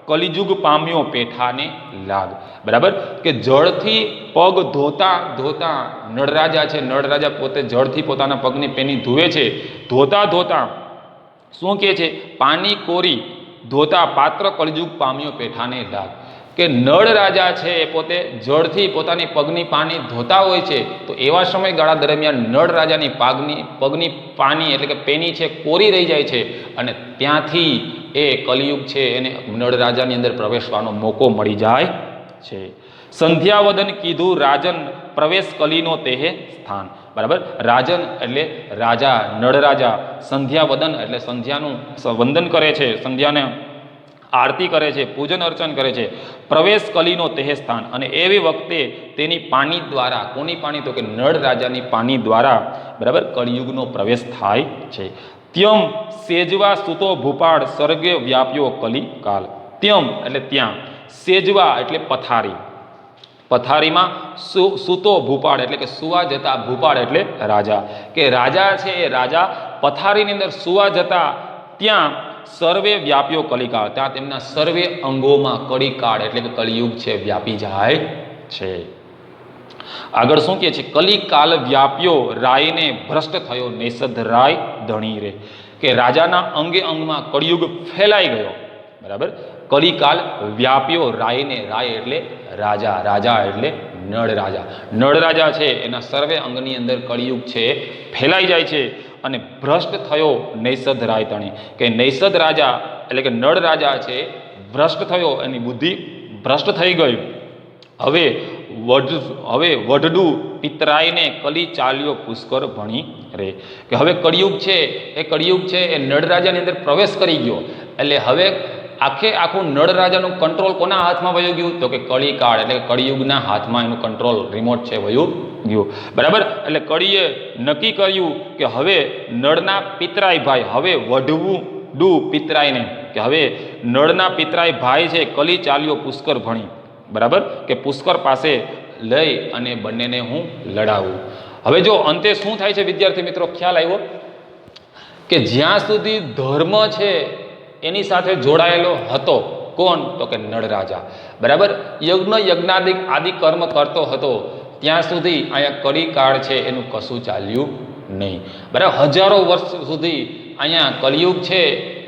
કલિજુગ પામ્યો પેઠાને લાગ. બરાબર, કે જળથી પગ ધોતા નળરાજા છે, નળરાજા પોતે જળથી પોતાના પગની પેની ધુએ છે. ધોતા શું કહે છે? પાણી કોરી ધોતા પાત્ર, કલિજુગ પામ્યો પેઠાને લાગ. કે નળ રાજા છે એ પોતે જળથી પોતાની પગની પાની ધોતા હોય છે. તો એવા સમયગાળા દરમિયાન નળ રાજાની પગની પાની એટલે કે પેની છે કોરી રહી જાય છે, અને ત્યાંથી એ કલિયુગ છે એને નળ રાજાની અંદર પ્રવેશવાનો મોકો મળી જાય છે. સંધ્યાવદન કીધું રાજન, પ્રવેશ કલીનો તેહે સ્થાન. બરાબર, રાજન એટલે રાજા, નળ રાજા. સંધ્યાવદન એટલે સંધ્યાનું વંદન કરે છે, સંધ્યાને આરતી કરે છે, પૂજન અર્ચન કરે છે. પ્રવેશ કલીનો તેહે સ્થાન, અને એવી વખતે તેની પાણી દ્વારા, કોની પાણી? તો કે નળ રાજાની પાણી દ્વારા બરાબર કળિયુગનો પ્રવેશ થાય છે. ત્યમ સેજવા સુતો ભૂપાળ, સર્ગે વ્યાપ્યો કલી કાલ. ત્યમ એટલે ત્યાં, સેજવા એટલે પથારી, પથારીમાં સૂતો ભૂપાળ એટલે કે સુવા જતા, ભૂપાળ એટલે રાજા. કે રાજા છે એ રાજા પથારીની અંદર સુવા જતા ત્યાં સર્વે વ્યાપ્યો કલિકાળ, ત્યાં તેમના સર્વે અંગોમાં કલિકાળ એટલે કે કલિયુગ છે વ્યાપી જાય છે. આગળ શું કહે છે? કલિકાલ વ્યાપ્યો રાયને ભ્રષ્ટ થયો, નિષદ્ધ રાય ધણી રે. કે રાજાના અંગે અંગમાં કળિયુગ ફેલાઈ ગયો. બરાબર, કલિકાલ વ્યાપ્યો રાયને, રાય એટલે રાજા, રાજા એટલે નળ રાજા. નળ રાજા છે એના સર્વે અંગની અંદર કળિયુગ છે ફેલાઈ જાય છે, અને ભ્રષ્ટ થયો નિષદ્ધ રાય ધણી. કે નિષદ્ધ રાજા એટલે કે નળ રાજા છે ભ્રષ્ટ થયો, એની બુદ્ધિ ભ્રષ્ટ થઈ ગઈ. હવે વઢડું પિતરાઈને કલી ચાલ્યો પુષ્કર ભણી રે. કે હવે કળિયુગ છે એ નળ રાજાની અંદર પ્રવેશ કરી ગયો. એટલે હવે આખું નળ રાજાનું કંટ્રોલ કોના હાથમાં વયું ગયું? તો કે કળીકાળ એટલે કે કળિયુગના હાથમાં એનું કંટ્રોલ રિમોટ છે વયું ગયું. બરાબર, એટલે કળીએ નક્કી કર્યું કે હવે નળના પિતરાય ભાઈ, હવે વઢડું પિતરાઈને, કે હવે નળના પિતરાય ભાઈ છે કલી ચાલ્યો પુષ્કર ભણી. બરાબર, કે પુષ્કર પાસે લઈ અને બંનેને હું લડાવું. હવે જો અંતે શું થાય છે વિદ્યાર્થી મિત્રો, ખ્યાલ આવ્યો? કે જ્યાં સુધી ધર્મ છે એની સાથે જોડાયેલો હતો, કોણ? તો કે નળ રાજા. બરાબર, યજ્ઞાદિક આદિ કર્મ કરતો હતો, ત્યાં સુધી અહીંયા કળીકાળ છે એનું કશું ચાલ્યું નહીં. બરાબર, હજારો વર્ષ સુધી અહીંયા કલિયુગ છે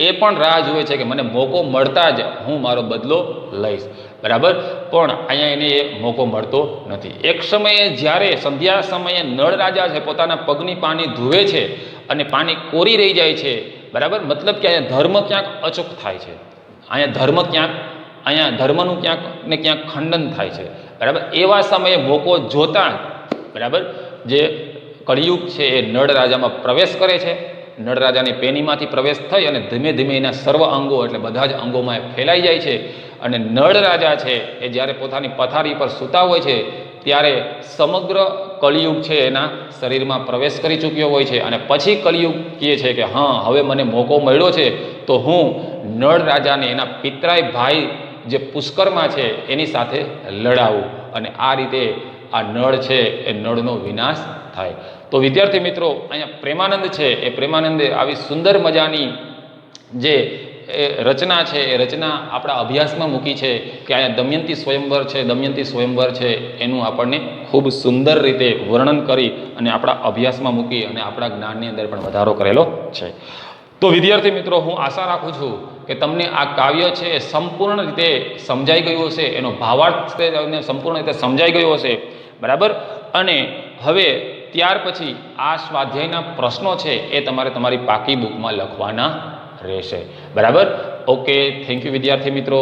એ પણ રાહ જુએ છે કે મને મોકો મળતા જ હું મારો બદલો લઈશ, બરાબર. પણ અહીંયા એને એ મોકો મળતો નથી. એક સમયે જ્યારે સંધ્યા સમયે નળ રાજા છે પોતાના પગની પાની ધુએ છે અને પાણી કોરી રહી જાય છે, બરાબર. મતલબ કે અહીંયા ધર્મ ક્યાંક અચૂક થાય છે, અહીંયા ધર્મનું ક્યાંક ને ક્યાંક ખંડન થાય છે, બરાબર. એવા સમયે મોકો જોતા, બરાબર, જે કળિયુગ છે એ નળ રાજામાં પ્રવેશ કરે છે. નળ રાજાની પેનીમાંથી પ્રવેશ થઈ અને ધીમે ધીમે એના સર્વ અંગો એટલે બધા જ અંગોમાં ફેલાઈ જાય છે. અને નળ રાજા છે એ જ્યારે પોતાની પથારી પર સૂતા હોય છે ત્યારે સમગ્ર કળિયુગ છે એના શરીરમાં પ્રવેશ કરી ચૂક્યો હોય છે. અને પછી કળિયુગ કહે છે કે હા, હવે મને મોકો મળ્યો છે તો હું નળ રાજાને એના પિતરાય ભાઈ જે પુષ્કરમાં છે એની સાથે લડાવું. અને આ રીતે આ નળ છે એ નળનો વિનાશ થાય. તો વિદ્યાર્થી મિત્રો, અહીંયા પ્રેમાનંદ છે એ પ્રેમાનંદે આવી સુંદર મજાની જે રચના છે એ રચના આપણા અભ્યાસમાં મૂકી છે કે અહીંયા દમયંતી સ્વયંવર છે એનું આપણને ખૂબ સુંદર રીતે વર્ણન કરી અને આપણા અભ્યાસમાં મૂકી અને આપણા જ્ઞાનની અંદર પણ વધારો કરેલો છે. તો વિદ્યાર્થી મિત્રો, હું આશા રાખું છું કે તમને આ કાવ્ય છે એ સંપૂર્ણ રીતે સમજાઈ ગયું હશે, એનો ભાવાર્થ સંપૂર્ણ રીતે સમજાઈ ગયો હશે, બરાબર. અને હવે ત્યાર પછી આ સ્વાધ્યાયના પ્રશ્નો છે એ તમારે તમારી પાકી બુકમાં લખવાના રહેશે, બરાબર. ઓકે, થેન્ક યુ વિદ્યાર્થી મિત્રો.